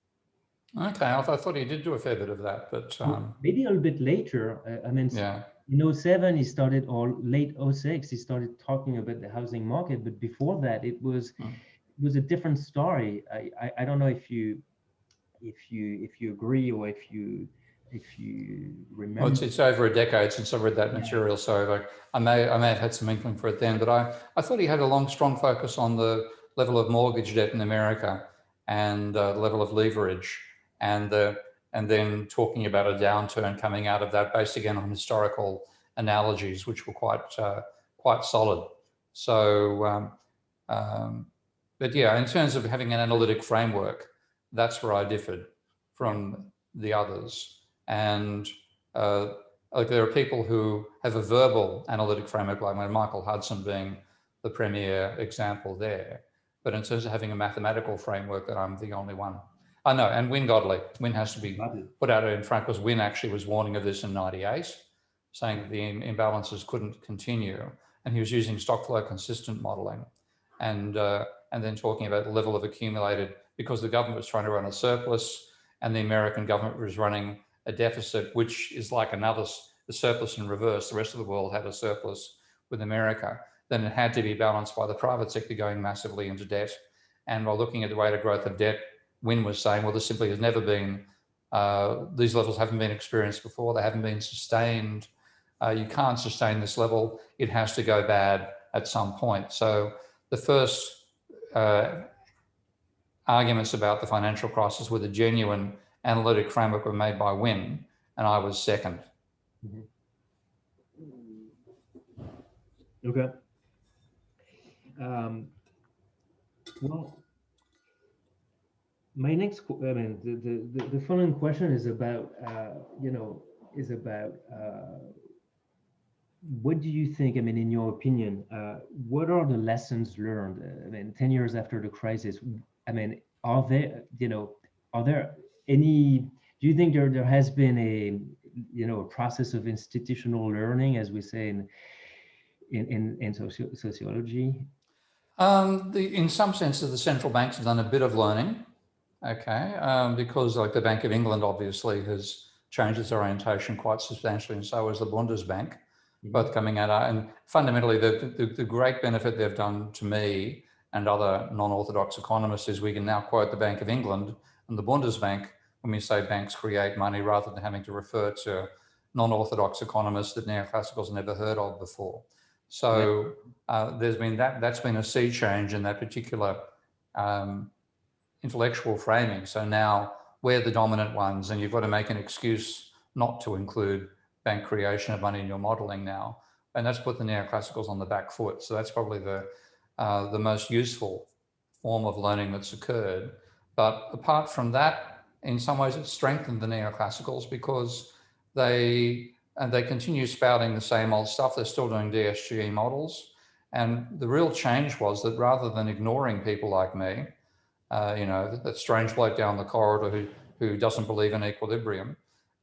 Okay, I thought he did do a fair bit of that, but Maybe a little bit later. I mean, yeah. in '07 he started, or late '06 he started talking about the housing market, but before that it was a different story. I don't know if you agree, or if you Well, remember. it's over a decade since I read that Yeah. material, so like, I may have had some inkling for it then, but I thought he had a strong focus on the level of mortgage debt in America and the level of leverage, and then talking about a downturn coming out of that, based again on historical analogies, which were quite solid. So, but yeah, in terms of having an analytic framework, that's where I differed from the others. And like, there are people who have a verbal analytic framework, like Michael Hudson being the premier example there. But in terms of having a mathematical framework, that I'm the only one. I know, and Wynne Godley. Wynne has to be put out in front, because Wynne actually was warning of this in '98, saying that the imbalances couldn't continue. And he was using stock flow consistent modeling, and then talking about the level of accumulated, because the government was trying to run a surplus and the American government was running a deficit, which is like the surplus in reverse. The rest of the world had a surplus with America. Then it had to be balanced by the private sector going massively into debt. And while looking at the rate of growth of debt, Wynne was saying, well, this simply has never been, these levels haven't been experienced before. They haven't been sustained. You can't sustain this level. It has to go bad at some point. So the first arguments about the financial crisis with a genuine analytic framework were made by Wynne, and I was second. Mm-hmm. Okay. Well, my next, I mean, the following question is about, what do you think? I mean, in your opinion, what are the lessons learned? I mean, 10 years after the crisis. I mean, are there any? Do you think there has been a process of institutional learning, as we say in sociology? In some senses, the central banks have done a bit of learning, okay, because like the Bank of England obviously has changed its orientation quite substantially, and so has the Bundesbank, both coming out. And fundamentally, the great benefit they've done to me and other non-orthodox economists is we can now quote the Bank of England and the Bundesbank when we say banks create money, rather than having to refer to non-orthodox economists that neoclassicals never heard of before. So there's been that's been a sea change in that particular intellectual framing. So now we're the dominant ones, and you've got to make an excuse not to include bank creation of money in your modeling now, and that's put the neoclassicals on the back foot. So that's probably the most useful form of learning that's occurred. But apart from that, in some ways, it's strengthened the neoclassicals, because they continue spouting the same old stuff. They're still doing DSGE models. And the real change was that rather than ignoring people like me, that strange bloke down the corridor who doesn't believe in equilibrium,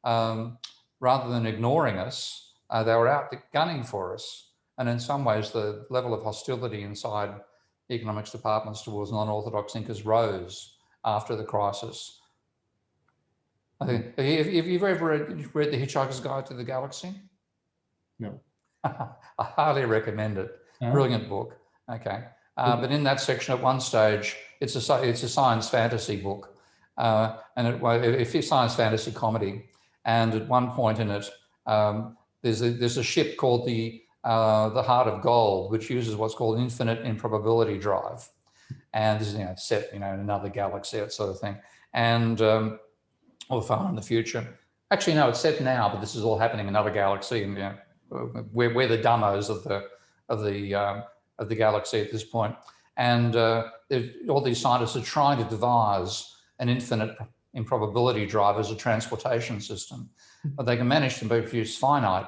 rather than ignoring us, they were out gunning for us. And in some ways, the level of hostility inside economics departments towards non-orthodox thinkers rose after the crisis. I think, have you ever read The Hitchhiker's Guide to the Galaxy? No. I highly recommend it. Brilliant book. Okay. But in that section at one stage, it's a science fantasy book. And it's a science fantasy comedy. And at one point in it, there's a ship called the the heart of gold, which uses what's called infinite improbability drive. And this is, set, in another galaxy, that sort of thing. And, or far in the future. Actually, no, it's set now, but this is all happening in another galaxy. And, we're the dummos of the galaxy at this point. And all these scientists are trying to devise an infinite improbability drive as a transportation system, but they can manage to produce finite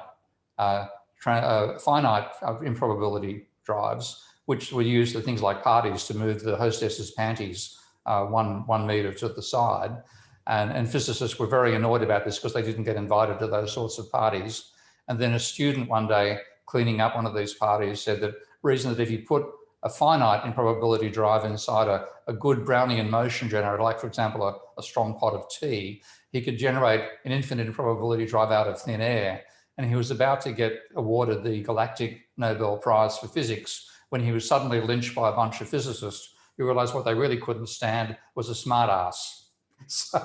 improbability drives, which were used for things like parties to move the hostess's panties 1 meter to the side. And physicists were very annoyed about this because they didn't get invited to those sorts of parties. And then a student one day cleaning up one of these parties said that reason that if you put a finite improbability drive inside a good Brownian motion generator, like for example, a strong pot of tea, he could generate an infinite improbability drive out of thin air. And he was about to get awarded the Galactic Nobel Prize for Physics when he was suddenly lynched by a bunch of physicists who realized what they really couldn't stand was a smart ass. So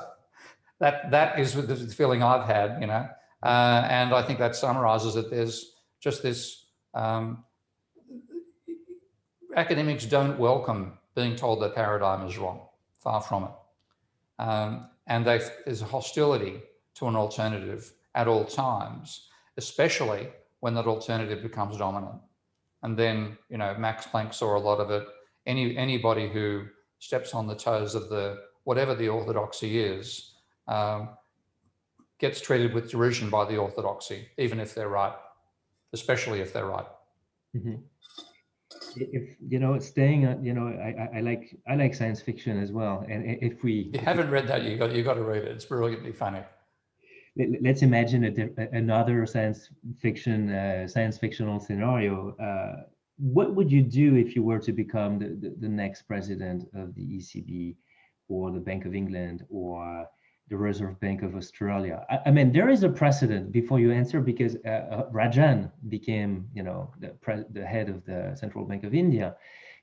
that is the feeling I've had, and I think that summarizes it. There's just this, academics don't welcome being told their paradigm is wrong, far from it. And there's a hostility to an alternative at all times, especially when that alternative becomes dominant. And then, Max Planck saw a lot of it. Anybody who steps on the toes of whatever the orthodoxy is, gets treated with derision by the orthodoxy, even if they're right, especially if they're right. Mm-hmm. If staying on, I like science fiction as well, and if we haven't read that, you got to read it. It's brilliantly funny. Let's imagine another science fictional scenario. What would you do if you were to become the next president of the ECB or the Bank of England or the Reserve Bank of Australia? I mean, there is a precedent before you answer, because Rajan became, the head of the Central Bank of India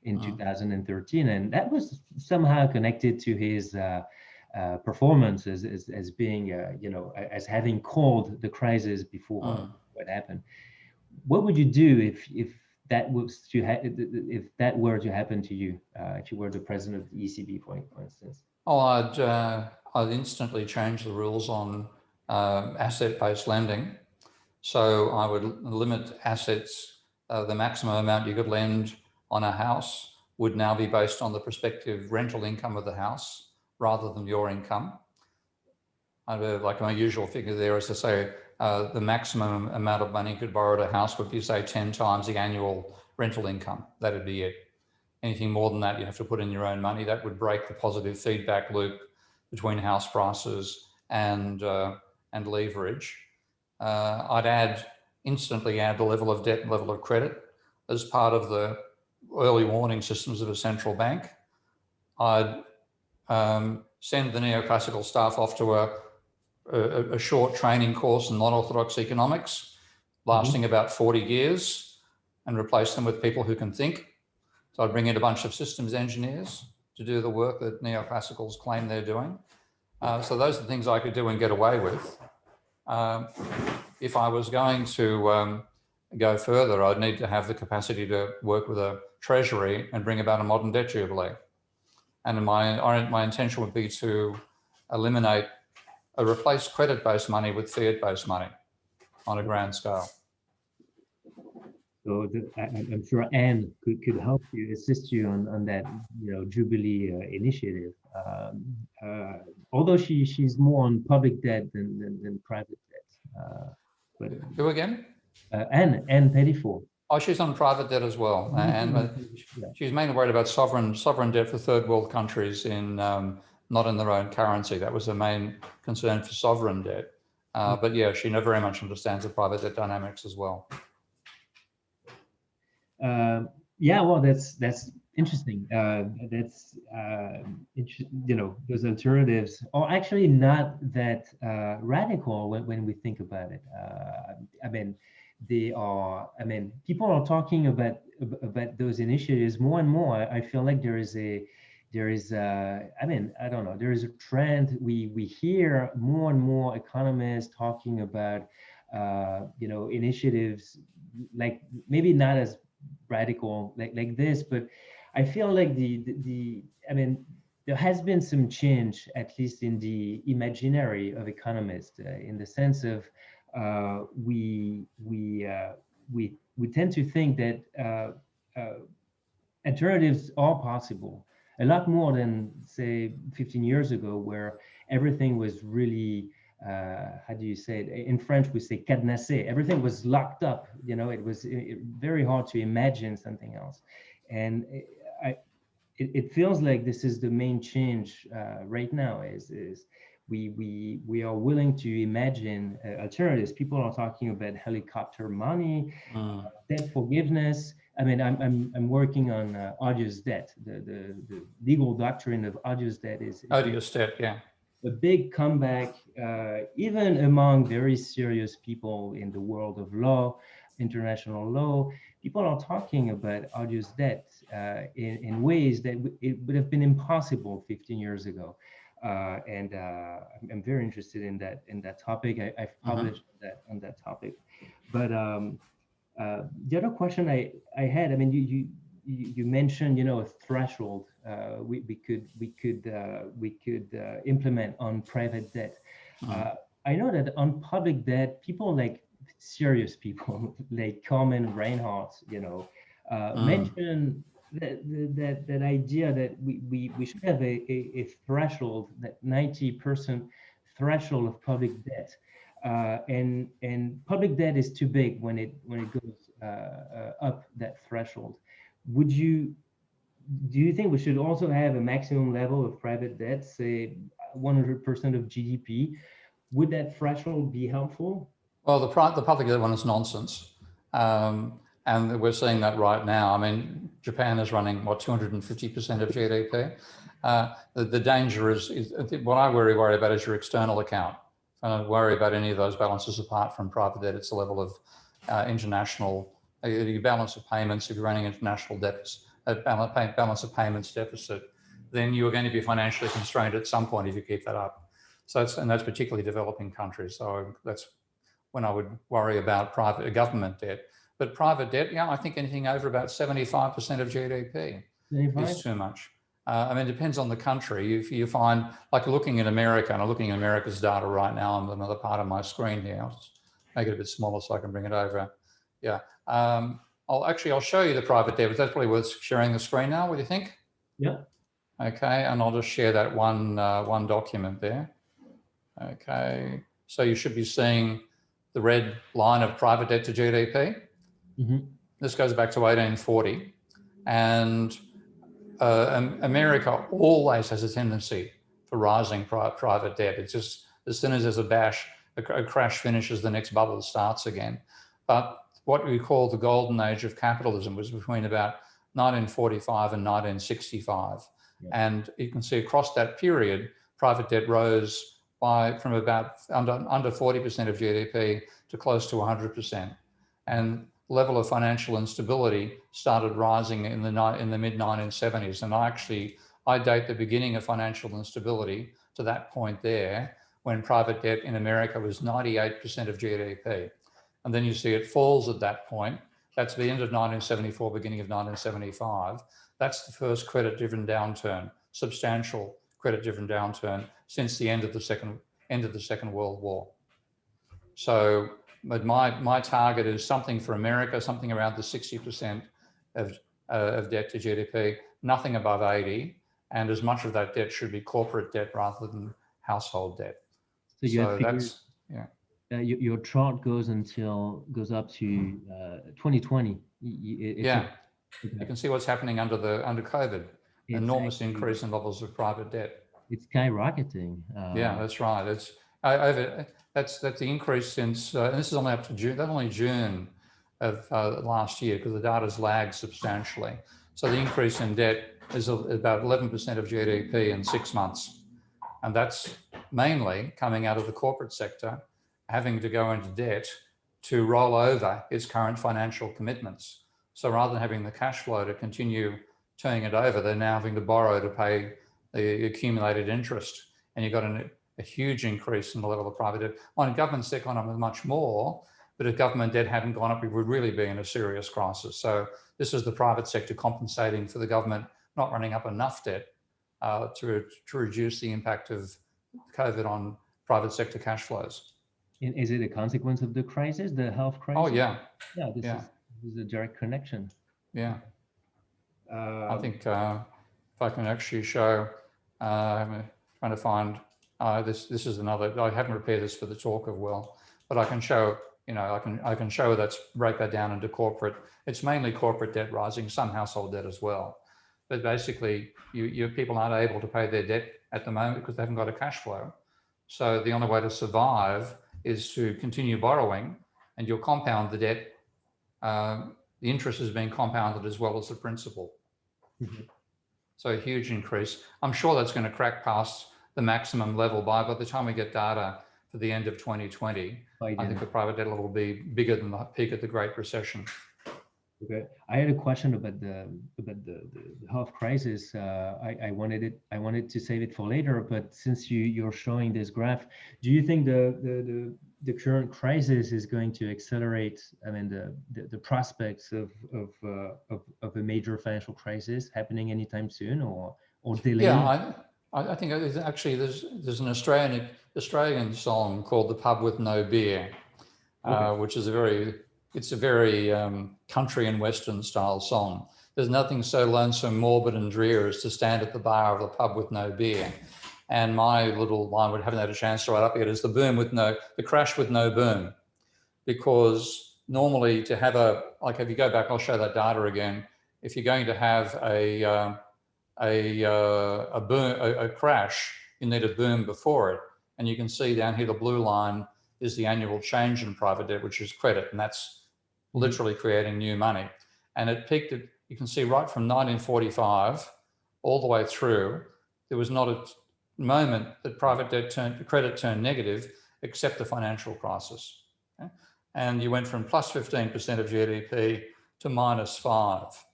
in 2013, and that was somehow connected to his performance as being, as having called the crisis before what happened. What would you do if that was if that were to happen to you, if you were the president of the ECB, for instance? Oh, I'd instantly change the rules on asset-based lending. So I would limit assets. The maximum amount you could lend on a house would now be based on the prospective rental income of the house rather than your income. Like my usual figure there is to say the maximum amount of money you could borrow at a house would be, say, 10 times the annual rental income. That'd be it. Anything more than that, you have to put in your own money. That would break the positive feedback loop between house prices and leverage. I'd instantly add the level of debt and level of credit as part of the early warning systems of a central bank. I'd send the neoclassical staff off to a short training course in non-orthodox economics, lasting about 40 years, and replace them with people who can think. So I'd bring in a bunch of systems engineers to do the work that neoclassicals claim they're doing. So those are the things I could do and get away with. If I was going to go further, I'd need to have the capacity to work with a treasury and bring about a modern debt jubilee. And my intention would be to replace credit-based money with fiat-based money on a grand scale. So I'm sure Anne could help you, assist you on that, Jubilee initiative. Although she's more on public debt than private debt. But who again? Anne Pettiford. Oh, she's on private debt as well, and she's mainly worried about sovereign debt for third world countries in not in their own currency. That was her main concern for sovereign debt. But yeah, she very much understands the private debt dynamics as well. Yeah, well, that's interesting. Those alternatives are actually not that radical when we think about it. I mean, people are talking about those initiatives more and more. I feel like there is a trend. We hear more and more economists talking about initiatives like maybe not as radical like this, but I feel like I mean, there has been some change, at least in the imaginary of economists, in the sense of we tend to think that alternatives are possible, a lot more than say 15 years ago, where everything was really how do you say it? In French we say cadenassé. Everything was locked up. You know, it was very hard to imagine something else, and it feels like this is the main change right now. Is we are willing to imagine alternatives. People are talking about helicopter money, debt forgiveness. I mean, I'm working on odious debt. The legal doctrine of odious debt is Odious debt, yeah. a big comeback, even among very serious people in the world of law, international law. People are talking about odious debt in ways that it would have been impossible 15 years ago. And I'm very interested in that topic. I've published on that topic. But the other question I had, I mean, you mentioned, you know, a threshold we could implement on private debt. I know that on public debt, people like serious people like Carmen Reinhardt, you know, mentioned that idea that we should have a threshold, that 90% threshold of public debt. And public debt is too big when it goes up that threshold. Would you Do you think we should also have a maximum level of private debt, say 100% of GDP? Would that threshold be helpful? Well, the public debt one is nonsense. And we're seeing that right now. I mean, Japan is running, what, 250% of GDP? The danger is what I worry about is your external account. I don't worry about any of those balances apart from private debt. It's a level of international, your balance of payments. If you're running international deficit, balance of payments deficit, then you are going to be financially constrained at some point if you keep that up. So that's particularly developing countries. So that's when I would worry about private government debt. But private debt, yeah, I think anything over about 75% of GDP 75? is too much. I mean, it depends on the country. If you find, like looking at America, and I'm looking at America's data right now on another part of my screen here. I'll just make it a bit smaller so I can bring it over. Yeah. I'll show you the private debt, but that's probably worth sharing the screen now. What do you think? Yeah. Okay, and I'll just share that one document there. Okay, so you should be seeing the red line of private debt to GDP. This goes back to 1840, and America always has a tendency for rising private debt. It's just as soon as there's a crash finishes, the next bubble starts again. But what we call the golden age of capitalism was between about 1945 and 1965. Yeah. And you can see across that period, private debt rose from about under 40% of GDP to close to 100%. And the level of financial instability started rising in the mid 1970s. And I date the beginning of financial instability to that point there, when private debt in America was 98% of GDP. And then you see it falls at that point. That's the end of 1974, beginning of 1975. That's the first credit-driven downturn, substantial credit-driven downturn since the end of the Second World War. So, but my target is something for America, something around the 60% of debt to GDP, nothing above 80, and as much of that debt should be corporate debt rather than household debt. So that's yeah. Your chart goes up to 2020. Yeah, okay. You can see what's happening under COVID. It's enormous increase in levels of private debt. It's skyrocketing. Yeah, that's right. It's that's the increase since, and this is only up to June. That's only June of last year, because the data's lagged substantially. So the increase in debt is about 11% of GDP in 6 months, and that's mainly coming out of the corporate sector, having to go into debt to roll over its current financial commitments. So rather than having the cash flow to continue turning it over, they're now having to borrow to pay the accumulated interest. And you've got a huge increase in the level of private debt. On government's economy, much more, But if government debt hadn't gone up, we would really be in a serious crisis. So this is the private sector compensating for the government not running up enough debt to reduce the impact of COVID on private sector cash flows. And is it a consequence of the crisis, the health crisis? Oh, yeah. Yeah, this is a direct connection. Yeah. I think if I can actually show, I'm trying to find, this is another, I haven't prepared this for the talk of well, but I can show, I can show break that down into corporate. It's mainly corporate debt rising, some household debt as well. But basically, your people aren't able to pay their debt at the moment because they haven't got a cash flow. So the only way to survive is to continue borrowing, and you'll compound the debt. The interest is being compounded as well as the principal. Mm-hmm. So a huge increase. I'm sure that's going to crack past the maximum level by the time we get data for the end of 2020. I think the private debt level will be bigger than the peak of the Great Recession. Okay, I had a question about the health crisis. I wanted to save it for later, but since you're showing this graph, do you think the current crisis is going to accelerate? I mean, the prospects of a major financial crisis happening anytime soon, or delayed? Yeah, I think actually there's an Australian song called "The Pub with No Beer," okay. Which is a very country and Western style song. There's nothing so lonesome, morbid and drear as to stand at the bar of the pub with no beer. And my little line, we haven't had a chance to write up yet, is the crash with no boom. Because normally to have if you go back, I'll show that data again. If you're going to have a crash, you need a boom before it. And you can see down here, the blue line is the annual change in private debt, which is credit. And that's literally creating new money. And it peaked at, you can see right from 1945 all the way through, there was not a moment that credit turned negative except the financial crisis. Okay? And you went from plus 15% of GDP to -5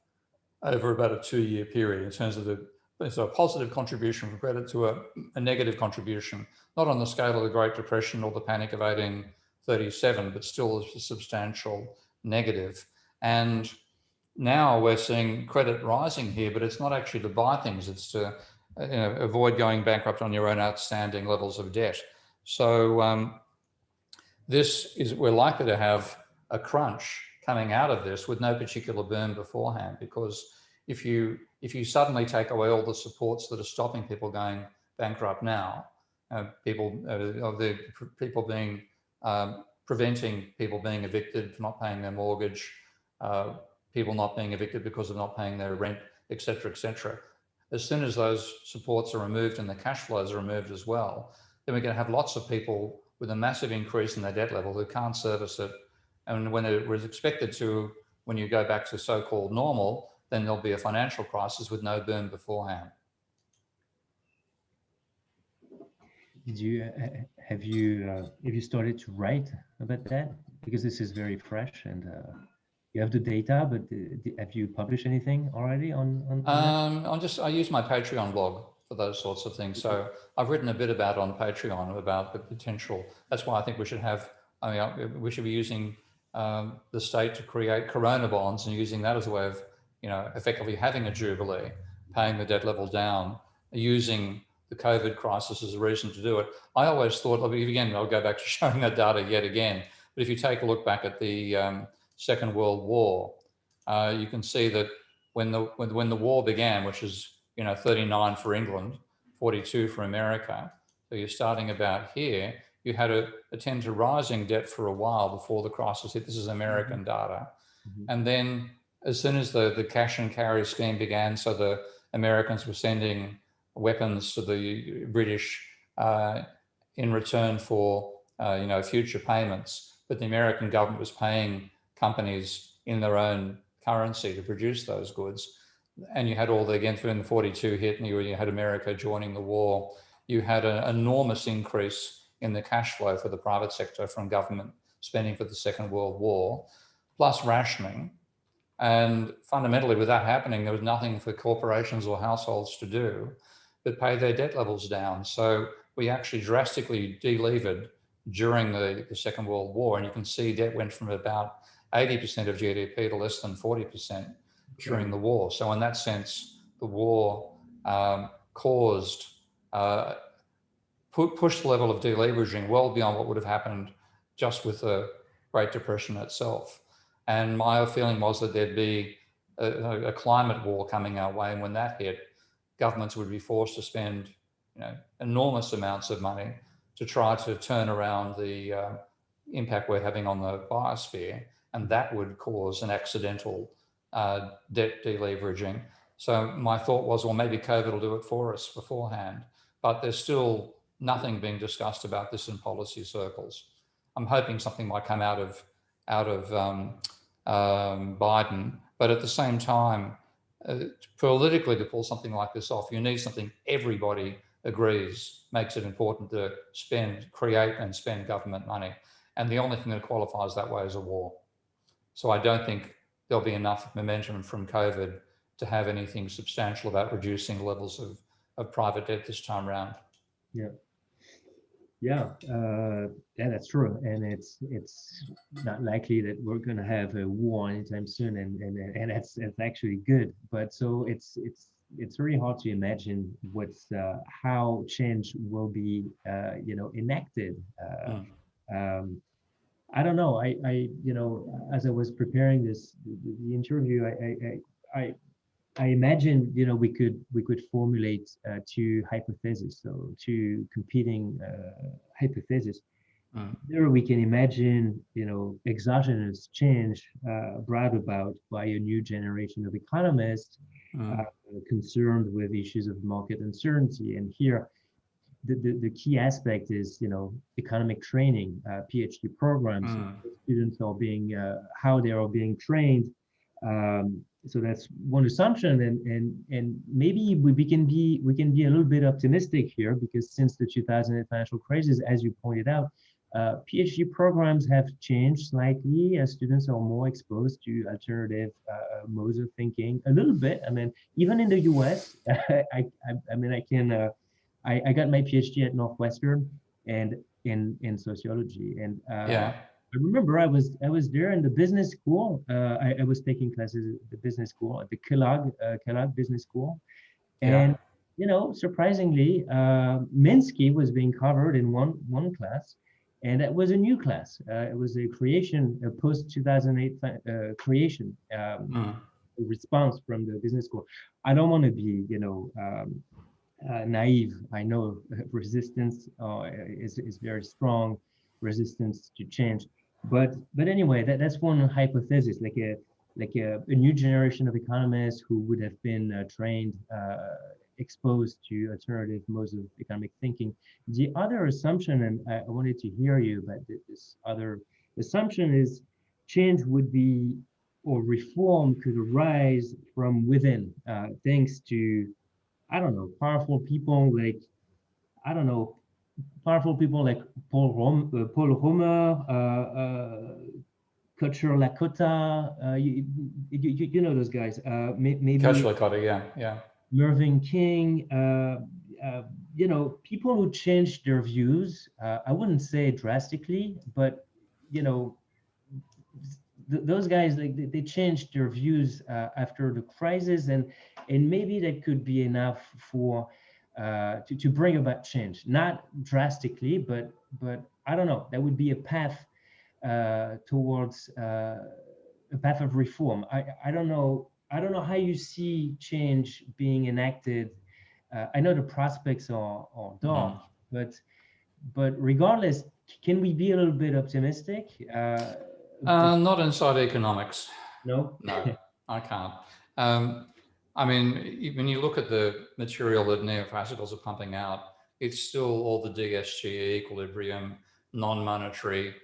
over about a 2-year period in terms of a positive contribution from credit to a negative contribution, not on the scale of the Great Depression or the Panic of 1837, but still a substantial negative. And now we're seeing credit rising here, but it's not actually to buy things, it's to avoid going bankrupt on your own outstanding levels of debt. So we're likely to have a crunch coming out of this with no particular boom beforehand, because if you suddenly take away all the supports that are stopping people going bankrupt now, preventing people being evicted for not paying their mortgage, people not being evicted because of not paying their rent, et cetera, et cetera. As soon as those supports are removed and the cash flows are removed as well, then we're going to have lots of people with a massive increase in their debt level who can't service it. And when it was expected to, when you go back to so-called normal, then there'll be a financial crisis with no boom beforehand. Have you started to write about that? Because this is very fresh and you have the data, but have you published anything already on that? I use my Patreon blog for those sorts of things. So I've written a bit about on Patreon about the potential. That's why I think we should have, we should be using the state to create corona bonds and using that as a way of, effectively having a jubilee, paying the debt level down, using the COVID crisis as a reason to do it. I always thought, again, I'll go back to showing that data yet again, but if you take a look back at the Second World War, you can see that when the war began, which is 39 for England, 42 for America, so you're starting about here, you had a tend to rising debt for a while before the crisis hit. This is American data. And then as soon as the cash and carry scheme began, so the Americans were sending weapons to the British in return for future payments, but the American government was paying companies in their own currency to produce those goods. And you had again, when the 42 hit and you had America joining the war, you had an enormous increase in the cash flow for the private sector from government spending for the Second World War, plus rationing. And fundamentally, with that happening, there was nothing for corporations or households to do but pay their debt levels down. So we actually drastically delevered during the Second World War, and you can see debt went from about 80% of GDP to less than 40% during the war. So in that sense, the war caused, pushed the level of deleveraging well beyond what would have happened just with the Great Depression itself. And my feeling was that there'd be a climate war coming our way, and when that hit, governments would be forced to spend, enormous amounts of money to try to turn around the impact we're having on the biosphere, and that would cause an accidental debt deleveraging. So my thought was, well, maybe COVID will do it for us beforehand, but there's still nothing being discussed about this in policy circles. I'm hoping something might come out of Biden, but at the same time, politically, to pull something like this off, you need something everybody agrees makes it important to create and spend government money. And the only thing that qualifies that way is a war. So I don't think there'll be enough momentum from COVID to have anything substantial about reducing levels of private debt this time around. Yeah, that's true, and it's not likely that we're going to have a war anytime soon, and that's actually good. But so it's really hard to imagine how change will be enacted. I don't know. I as I was preparing the interview, I imagine we could formulate two hypotheses, so two competing hypotheses. There we can imagine exogenous change brought about by a new generation of economists concerned with issues of market uncertainty. And here the key aspect is economic training, PhD programs. Students are being how they are being trained. So that's one assumption, and maybe we can be a little bit optimistic here, because since the 2008 financial crisis, as you pointed out, PhD programs have changed slightly as students are more exposed to alternative modes of thinking a little bit. I mean, even in the US, I got my PhD at Northwestern and in sociology, and I remember I was there in the business school. I was taking classes at the business school, at the Kellogg Business School, and surprisingly, Minsky was being covered in one class, and that was a new class. It was a post 2008 creation response from the business school. I don't want to be naive. I know resistance is very strong, resistance to change. But anyway, that's one hypothesis, like a new generation of economists who would have been trained, exposed to alternative modes of economic thinking. The other assumption, and I wanted to hear you about this other assumption, is change would be, or reform could arise from within, thanks to, I don't know, powerful people like Paul Romer, Kutcher Lakota, you know those guys. Maybe Kutcher Lakota, yeah. Mervyn King, people who changed their views. I wouldn't say drastically, but those guys, like they changed their views after the crisis, and maybe that could be enough for to bring about change, not drastically, but I don't know. That would be a path towards a path of reform. I don't know how you see change being enacted. I know the prospects are dark, but regardless, can we be a little bit optimistic? Not inside economics. No, I can't. I mean, when you look at the material that neoclassicals are pumping out, it's still all the DSG, equilibrium, non-monetary,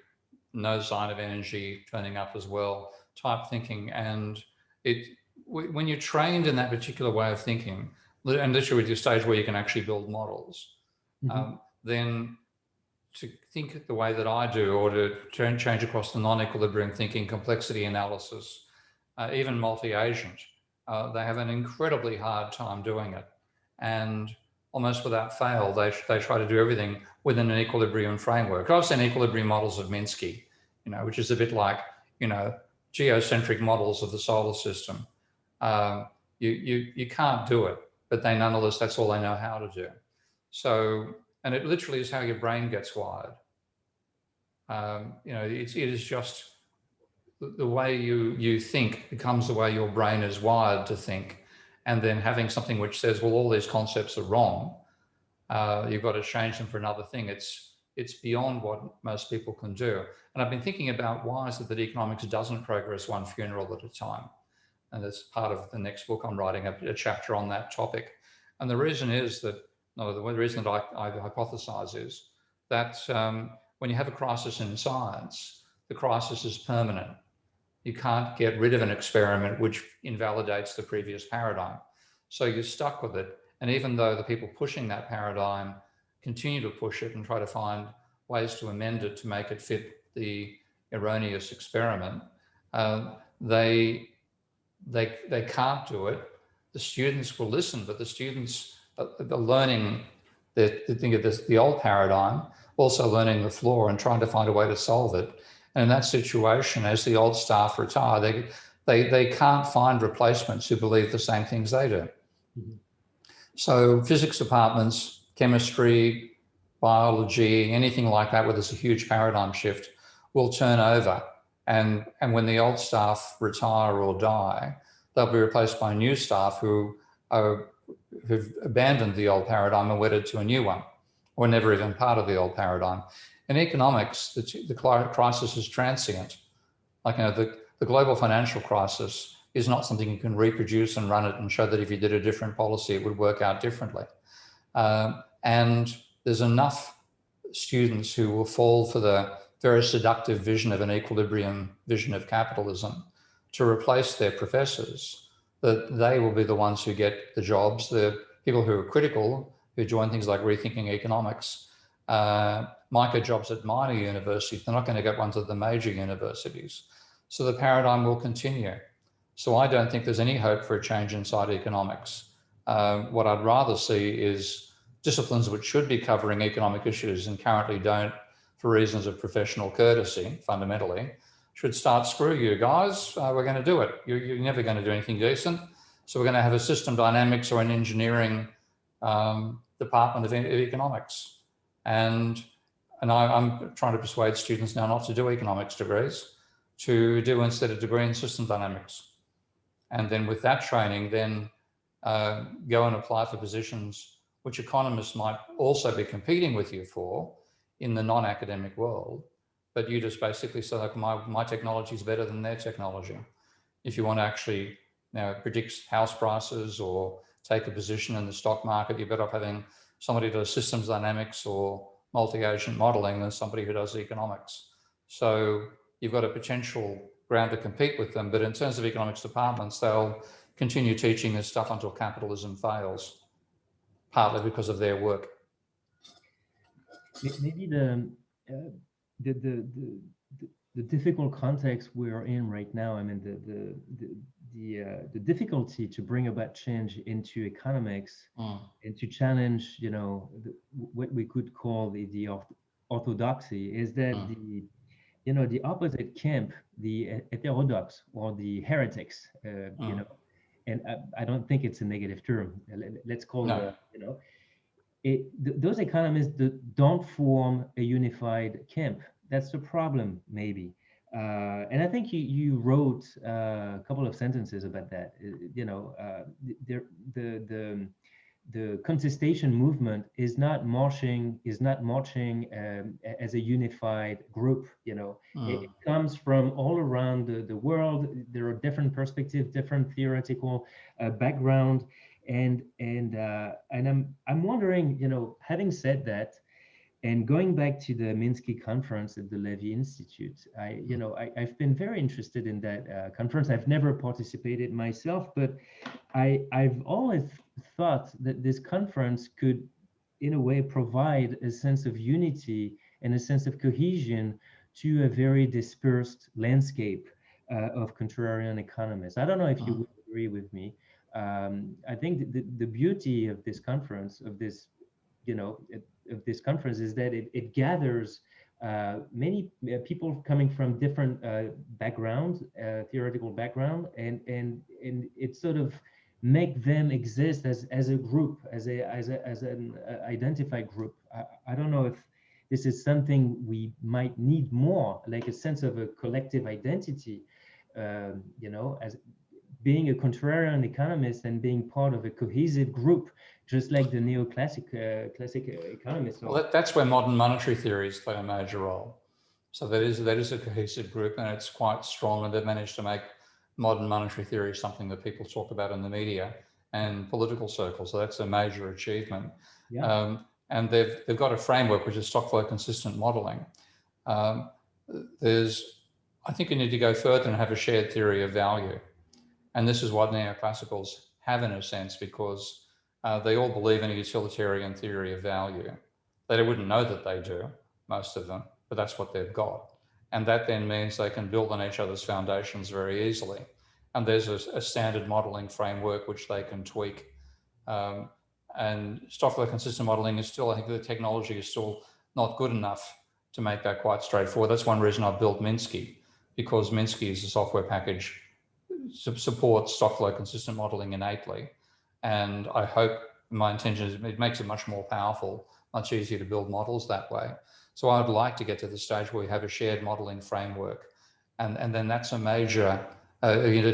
no sign of energy turning up as well type thinking. And when you're trained in that particular way of thinking, and literally with your stage where you can actually build models, then to think the way that I do, or to change across the non-equilibrium thinking, complexity analysis, even multi-agent, they have an incredibly hard time doing it. And almost without fail, they try to do everything within an equilibrium framework. I've seen equilibrium models of Minsky, which is a bit like, geocentric models of the solar system. You can't do it, but they nonetheless, that's all they know how to do. So, and it literally is how your brain gets wired. It is just the way you think becomes the way your brain is wired to think. And then having something which says, well, all these concepts are wrong, you've got to change them for another thing. It's beyond what most people can do. And I've been thinking about why is it that economics doesn't progress one funeral at a time? And that's part of the next book I'm writing, a chapter on that topic. And the reason is that, the reason that I hypothesize is that when you have a crisis in science, the crisis is permanent. You can't get rid of an experiment which invalidates the previous paradigm. So you're stuck with it. And even though the people pushing that paradigm continue to push it and try to find ways to amend it to make it fit the erroneous experiment, they can't do it. The students will listen, but the students are learning the old paradigm, also learning the flaw and trying to find a way to solve it. And in that situation, as the old staff retire, they can't find replacements who believe the same things they do. Mm-hmm. So physics departments, chemistry, biology, anything like that, where there's a huge paradigm shift, will turn over. And when the old staff retire or die, they'll be replaced by new staff who've abandoned the old paradigm and wedded to a new one, or never even part of the old paradigm. In economics, the crisis is transient. Like, the global financial crisis is not something you can reproduce and run it and show that if you did a different policy, it would work out differently. And there's enough students who will fall for the very seductive vision of an equilibrium vision of capitalism to replace their professors, that they will be the ones who get the jobs. The people who are critical, who join things like Rethinking Economics, might get jobs at minor universities. They're not going to get ones at the major universities. So the paradigm will continue. So I don't think there's any hope for a change inside economics. What I'd rather see is disciplines which should be covering economic issues and currently don't, for reasons of professional courtesy, fundamentally, should start, screw you guys, we're going to do it. You're never going to do anything decent. So we're going to have a system dynamics or an engineering department of economics. And I'm trying to persuade students now not to do economics degrees, to do instead a degree in system dynamics. And then with that training, then go and apply for positions which economists might also be competing with you for in the non-academic world. But you just basically say, like, my technology is better than their technology. If you want to actually predict house prices or take a position in the stock market, you're better off having somebody who does systems dynamics or multi-agent modeling than somebody who does economics. So you've got a potential ground to compete with them. But in terms of economics departments, they'll continue teaching this stuff until capitalism fails, partly because of their work. Maybe the difficult context we're in right now, I mean, the difficulty to bring about change into economics and to challenge, what we could call the orthodoxy, is that the opposite camp, the heterodox or the heretics, and I don't think it's a negative term. Let's call it, those economists don't form a unified camp. That's the problem, maybe. And I think you wrote a couple of sentences about that. The contestation movement is not marching as a unified group. It comes from all around the world. There are different perspectives, different theoretical background. And I'm wondering, having said that, and going back to the Minsky conference at the Levy Institute, I've been very interested in that conference. I've never participated myself, but I've always thought that this conference could, in a way, provide a sense of unity and a sense of cohesion to a very dispersed landscape of contrarian economists. I don't know if you would agree with me. I think the beauty of this conference, of this, of this conference, is that it gathers many people coming from different backgrounds, theoretical background, and it sort of make them exist as a group, as an identified group. I don't know if this is something we might need more, like a sense of a collective identity, as being a contrarian economist and being part of a cohesive group, just like the classic economists. Well, that's where modern monetary theories play a major role. So that is a cohesive group, and it's quite strong, and they've managed to make modern monetary theory something that people talk about in the media and political circles. So that's a major achievement. Yeah. And they've got a framework which is stock flow consistent modeling. I think you need to go further and have a shared theory of value. And this is what neoclassicals have, in a sense, because they all believe in a utilitarian theory of value. They wouldn't know that they do, most of them, but that's what they've got. And that then means they can build on each other's foundations very easily. And there's a standard modeling framework which they can tweak. And stock flow consistent modeling is still, I think the technology is still not good enough to make that quite straightforward. That's one reason I built Minsky, because Minsky is a software package supports stock flow consistent modeling innately. And I hope, my intention is it makes it much more powerful, much easier to build models that way. So I would like to get to the stage where we have a shared modeling framework. And then that's a major,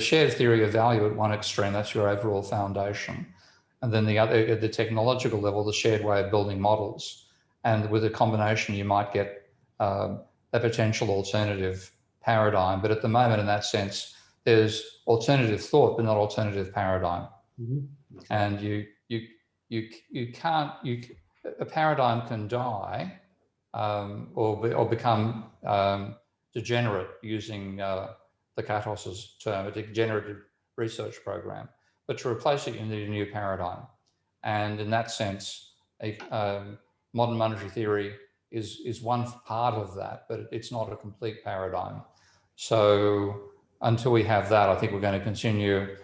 shared theory of value at one extreme, that's your overall foundation. And then the other, at the technological level, the shared way of building models. And with a combination, you might get a potential alternative paradigm. But at the moment, in that sense, there's alternative thought, but not alternative paradigm. Mm-hmm. And you can't, a paradigm can die or become degenerate, using the Katos's term, a degenerative research program. But to replace it, you need a new paradigm. And in that sense, modern monetary theory is one part of that, but it's not a complete paradigm. So until we have that, I think we're going to continue,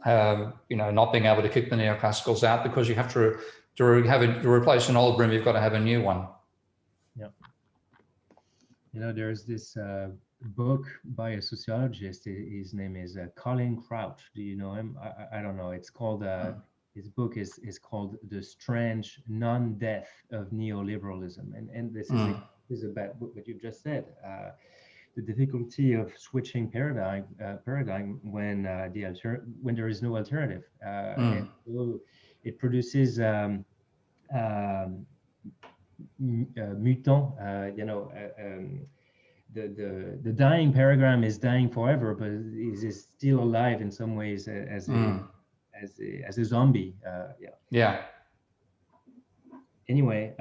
not being able to kick the neoclassicals out, because you have to replace an old broom, you've got to have a new one. Yeah. There's this book by a sociologist. His name is Colin Crouch. Do you know him? I don't know. It's called, his book is called The Strange Non-Death of Neo-Liberalism. And this is about what you just said. The difficulty of switching paradigm when when there is no alternative. And so it produces mutant, the dying paradigm is dying forever, but is still alive in some ways as a zombie. Yeah. Anyway,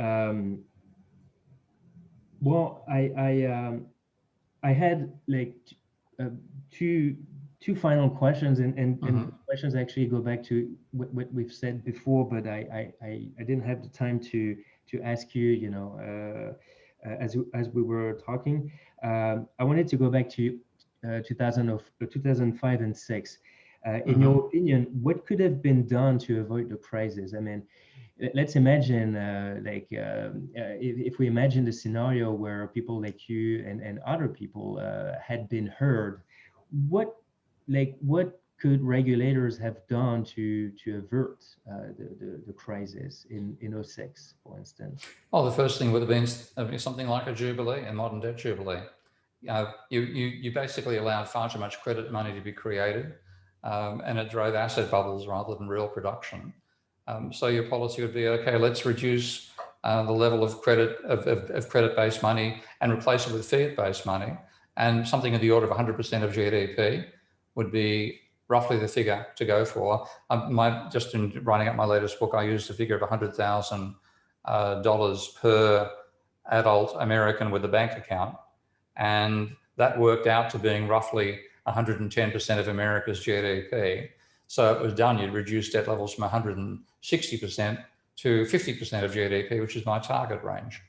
well, I had like two final questions, and questions actually go back to what we've said before, but I didn't have the time to ask you, as we were talking. I wanted to go back to 2005 and 6. In your opinion, what could have been done to avoid the crisis? I mean, let's imagine, if we imagine the scenario where people like you and other people had been heard, what could regulators have done to avert the crisis in 06, for instance? Well, the first thing would have been something like a jubilee, a modern debt jubilee. You basically allowed far too much credit money to be created, and it drove asset bubbles rather than real production. So your policy would be, okay, let's reduce the level of credit-based money and replace it with fiat-based money, and something in the order of 100% of GDP would be roughly the figure to go for. Just in writing up my latest book, I used a figure of $100,000 per adult American with a bank account, and that worked out to being roughly 110% of America's GDP. So it was done, you'd reduce debt levels from 160% to 50% of GDP, which is my target range.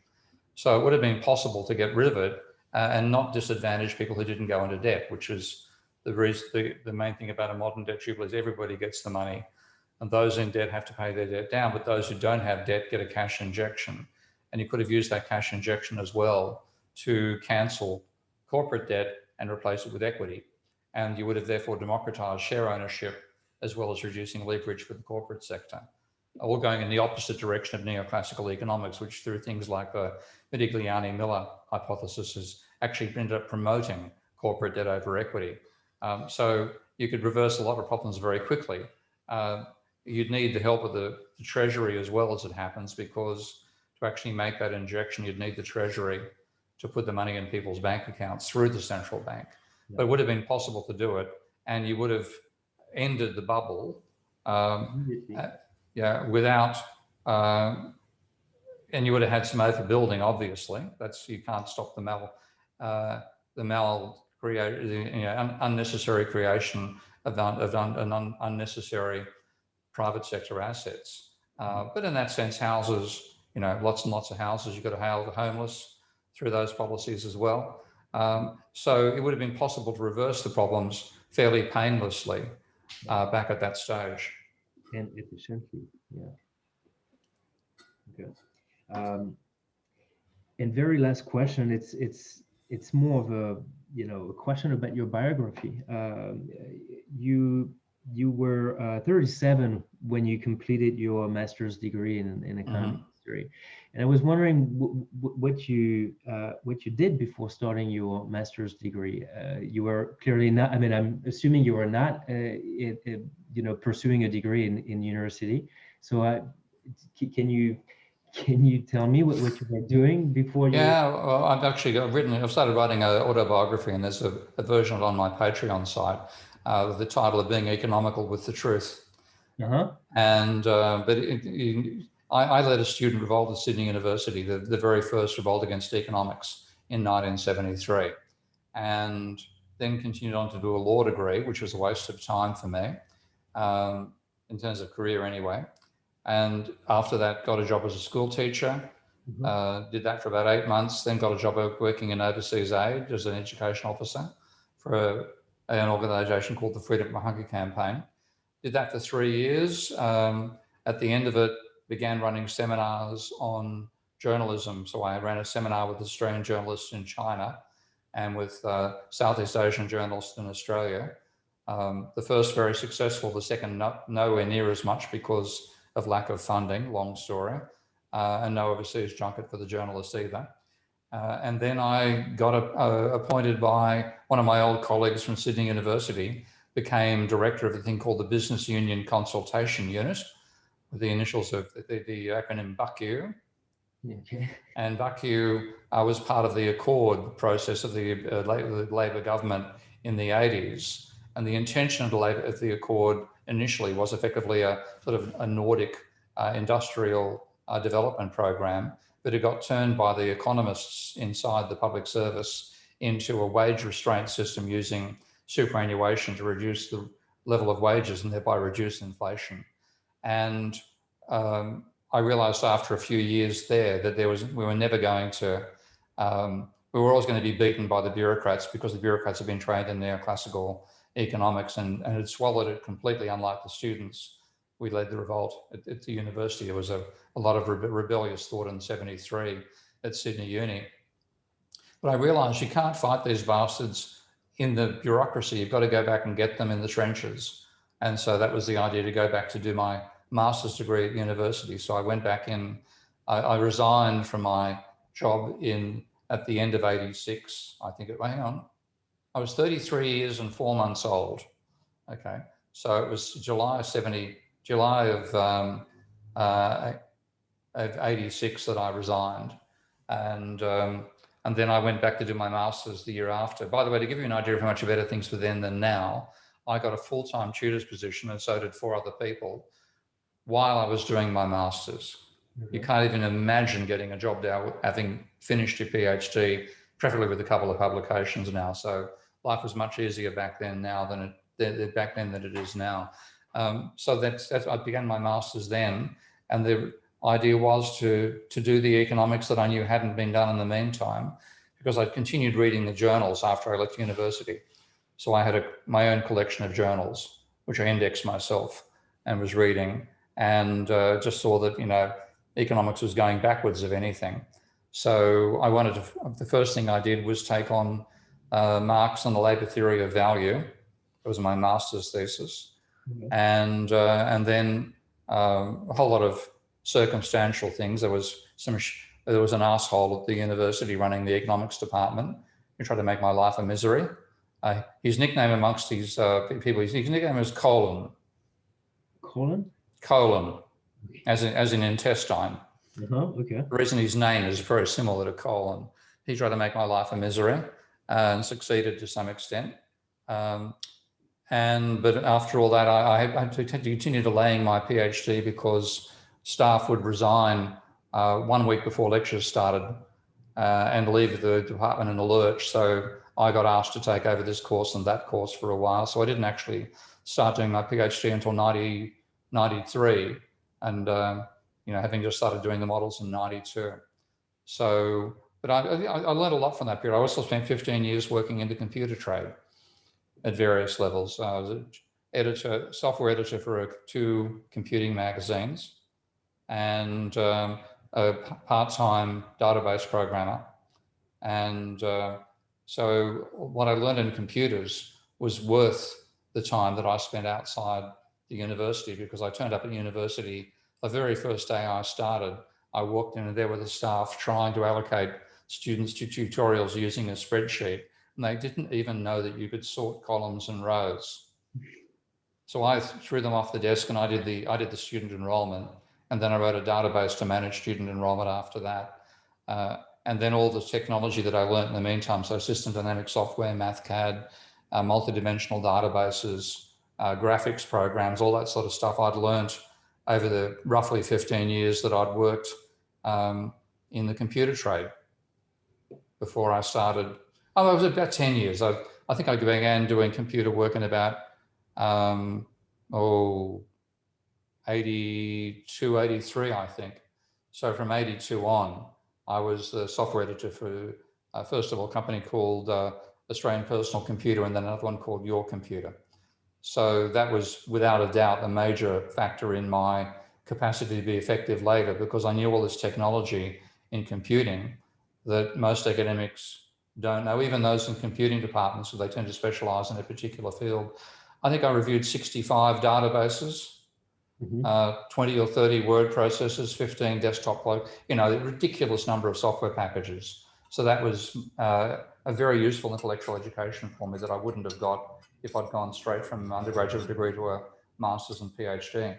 So it would have been possible to get rid of it and not disadvantage people who didn't go into debt, which is the main thing about a modern debt jubilee is everybody gets the money, and those in debt have to pay their debt down, but those who don't have debt get a cash injection. And you could have used that cash injection as well to cancel corporate debt and replace it with equity. And you would have therefore democratized share ownership as well as reducing leverage for the corporate sector. All going in the opposite direction of neoclassical economics, which through things like the Modigliani-Miller hypothesis has actually ended up promoting corporate debt over equity. So you could reverse a lot of problems very quickly. You'd need the help of the Treasury as well, as it happens, because to actually make that injection, you'd need the Treasury to put the money in people's bank accounts through the central bank. Yeah. But it would have been possible to do it, and you would have ended the bubble without, and you would have had some overbuilding, obviously. You can't stop the unnecessary creation of unnecessary private sector assets. But in that sense, houses, lots and lots of houses, you've got to house the homeless through those policies as well. So it would have been possible to reverse the problems fairly painlessly back at that stage. And efficiently, yeah. Good. And very last question. It's more of a a question about your biography. You were 37 when you completed your master's degree in economic history, and I was wondering what you did before starting your master's degree. You were clearly not. I mean, I'm assuming you were not, pursuing a degree in university. So, can you tell me what you were doing before you? Yeah, well, I've started writing an autobiography, and there's a version of it on my Patreon site. With the title of Being Economical with the Truth. And I led a student revolt at Sydney University, the very first revolt against economics in 1973, and then continued on to do a law degree, which was a waste of time for me, in terms of career anyway. And after that, got a job as a school teacher, did that for about 8 months, then got a job working in overseas aid as an education officer for an organisation called the Freedom from Hunger Campaign. Did that for 3 years. At the end of it, began running seminars on journalism. So I ran a seminar with Australian journalists in China and with Southeast Asian journalists in Australia. The first very successful, the second nowhere near as much because of lack of funding, long story, and no overseas junket for the journalists either. And then I got appointed by one of my old colleagues from Sydney University, became director of a thing called the Business Union Consultation Unit, with the initials of the acronym BUCU. Okay. And BUCU was part of the Accord process of the Labor government in the 80s. And the intention of the Accord initially was effectively a sort of a Nordic industrial development program, but it got turned by the economists inside the public service into a wage restraint system using superannuation to reduce the level of wages and thereby reduce inflation. And I realized after a few years there that we were never going to, we were always going to be beaten by the bureaucrats because the bureaucrats have been trained in neoclassical economics and had swallowed it completely, unlike the students. We led the revolt at the university. There was a lot of rebellious thought in 73 at Sydney Uni. But I realized you can't fight these bastards in the bureaucracy. You've got to go back and get them in the trenches. And so that was the idea, to go back to do my master's degree at university. So I went back in, I resigned from my job at the end of 86. I think hang on. I was 33 years and 4 months old. Okay. So it was July of 86 that I resigned. And then I went back to do my master's the year after. By the way, to give you an idea of how much better things were then than now, I got a full-time tutor's position, and so did 4 other people, while I was doing my master's. You can't even imagine getting a job now having finished your PhD, preferably with a couple of publications now. So life was much easier back then than it is now. So that's I began my master's then, and the idea was to do the economics that I knew hadn't been done in the meantime, because I'd continued reading the journals after I left university. So I had my own collection of journals, which I indexed myself and was reading, and just saw that, economics was going backwards, if anything. So I the first thing I did was take on Marx and the labour theory of value. It was my master's thesis. And then a whole lot of circumstantial things. There was an asshole at the university running the economics department who tried to make my life a misery. His nickname amongst his people, his nickname was Colon. Colon? Colon, as in intestine. Okay. The reason his name is very similar to colon. He tried to make my life a misery and succeeded to some extent. But after all that, I had to continue delaying my PhD because staff would resign 1 week before lectures started and leave the department in a lurch. So I got asked to take over this course and that course for a while. So I didn't actually start doing my PhD until 1993, and having just started doing the models in 92. So, but I learned a lot from that period. I also spent 15 years working in the computer trade at various levels. I was an editor, software editor for 2 computing magazines, and a part-time database programmer. And so what I learned in computers was worth the time that I spent outside the university, because I turned up at university the very first day I started. I walked in and there were the staff trying to allocate students to tutorials using a spreadsheet, and they didn't even know that you could sort columns and rows. So I threw them off the desk and I did the student enrollment, and then I wrote a database to manage student enrollment after that. And then all the technology that I learned in the meantime, so system dynamic software, MathCAD, multidimensional databases, graphics programs, all that sort of stuff I'd learned over the roughly 15 years that I'd worked in the computer trade before I started. Oh, it was about 10 years. I think I began doing computer work in about 82, 83, I think. So from 82 on, I was the software editor for, first of all, a company called Australian Personal Computer, and then another one called Your Computer. So that was, without a doubt, a major factor in my capacity to be effective later, because I knew all this technology in computing that most academics don't know, even those in computing departments, so they tend to specialize in a particular field. I think I reviewed 65 databases, 20 or 30 word processors, 15 desktop, a ridiculous number of software packages. So that was a very useful intellectual education for me that I wouldn't have got if I'd gone straight from an undergraduate degree to a master's and PhD.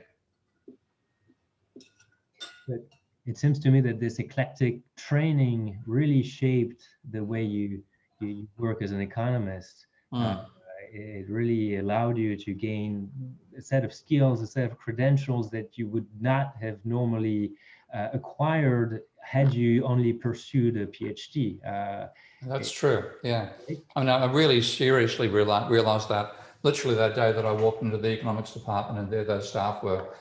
It seems to me that this eclectic training really shaped the way you work as an economist. It really allowed you to gain a set of skills, a set of credentials that you would not have normally acquired had you only pursued a PhD. That's true, yeah. I mean, I really seriously realized that literally that day that I walked into the economics department, and there those staff were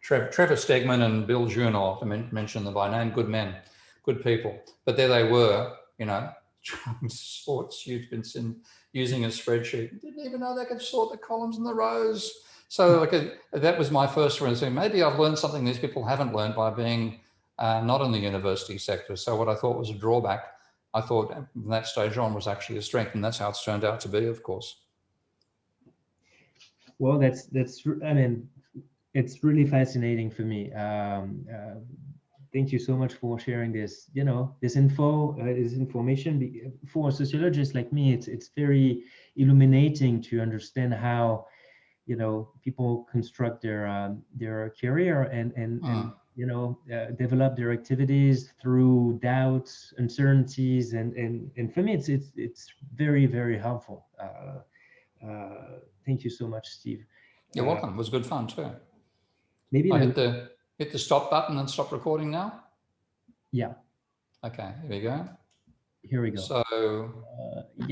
Trevor Stegman and Bill Junor, to mention them by name, good men, good people. But there they were, sports students using a spreadsheet. Didn't even know they could sort the columns and the rows. So that was my first reason. Maybe I've learned something these people haven't learned by being not in the university sector. So what I thought was a drawback, I thought from that stage on was actually a strength, and that's how it's turned out to be, of course. Well, I mean, it's really fascinating for me. Thank you so much for sharing this, this information. For a sociologist like me, it's very illuminating to understand how, people construct their career and develop their activities through doubts, uncertainties, and for me, it's very, very helpful. Thank you so much, Steve. You're welcome. It was good fun too. Maybe I hit the stop button and stop recording now. Yeah. Okay, here we go. Here we go. So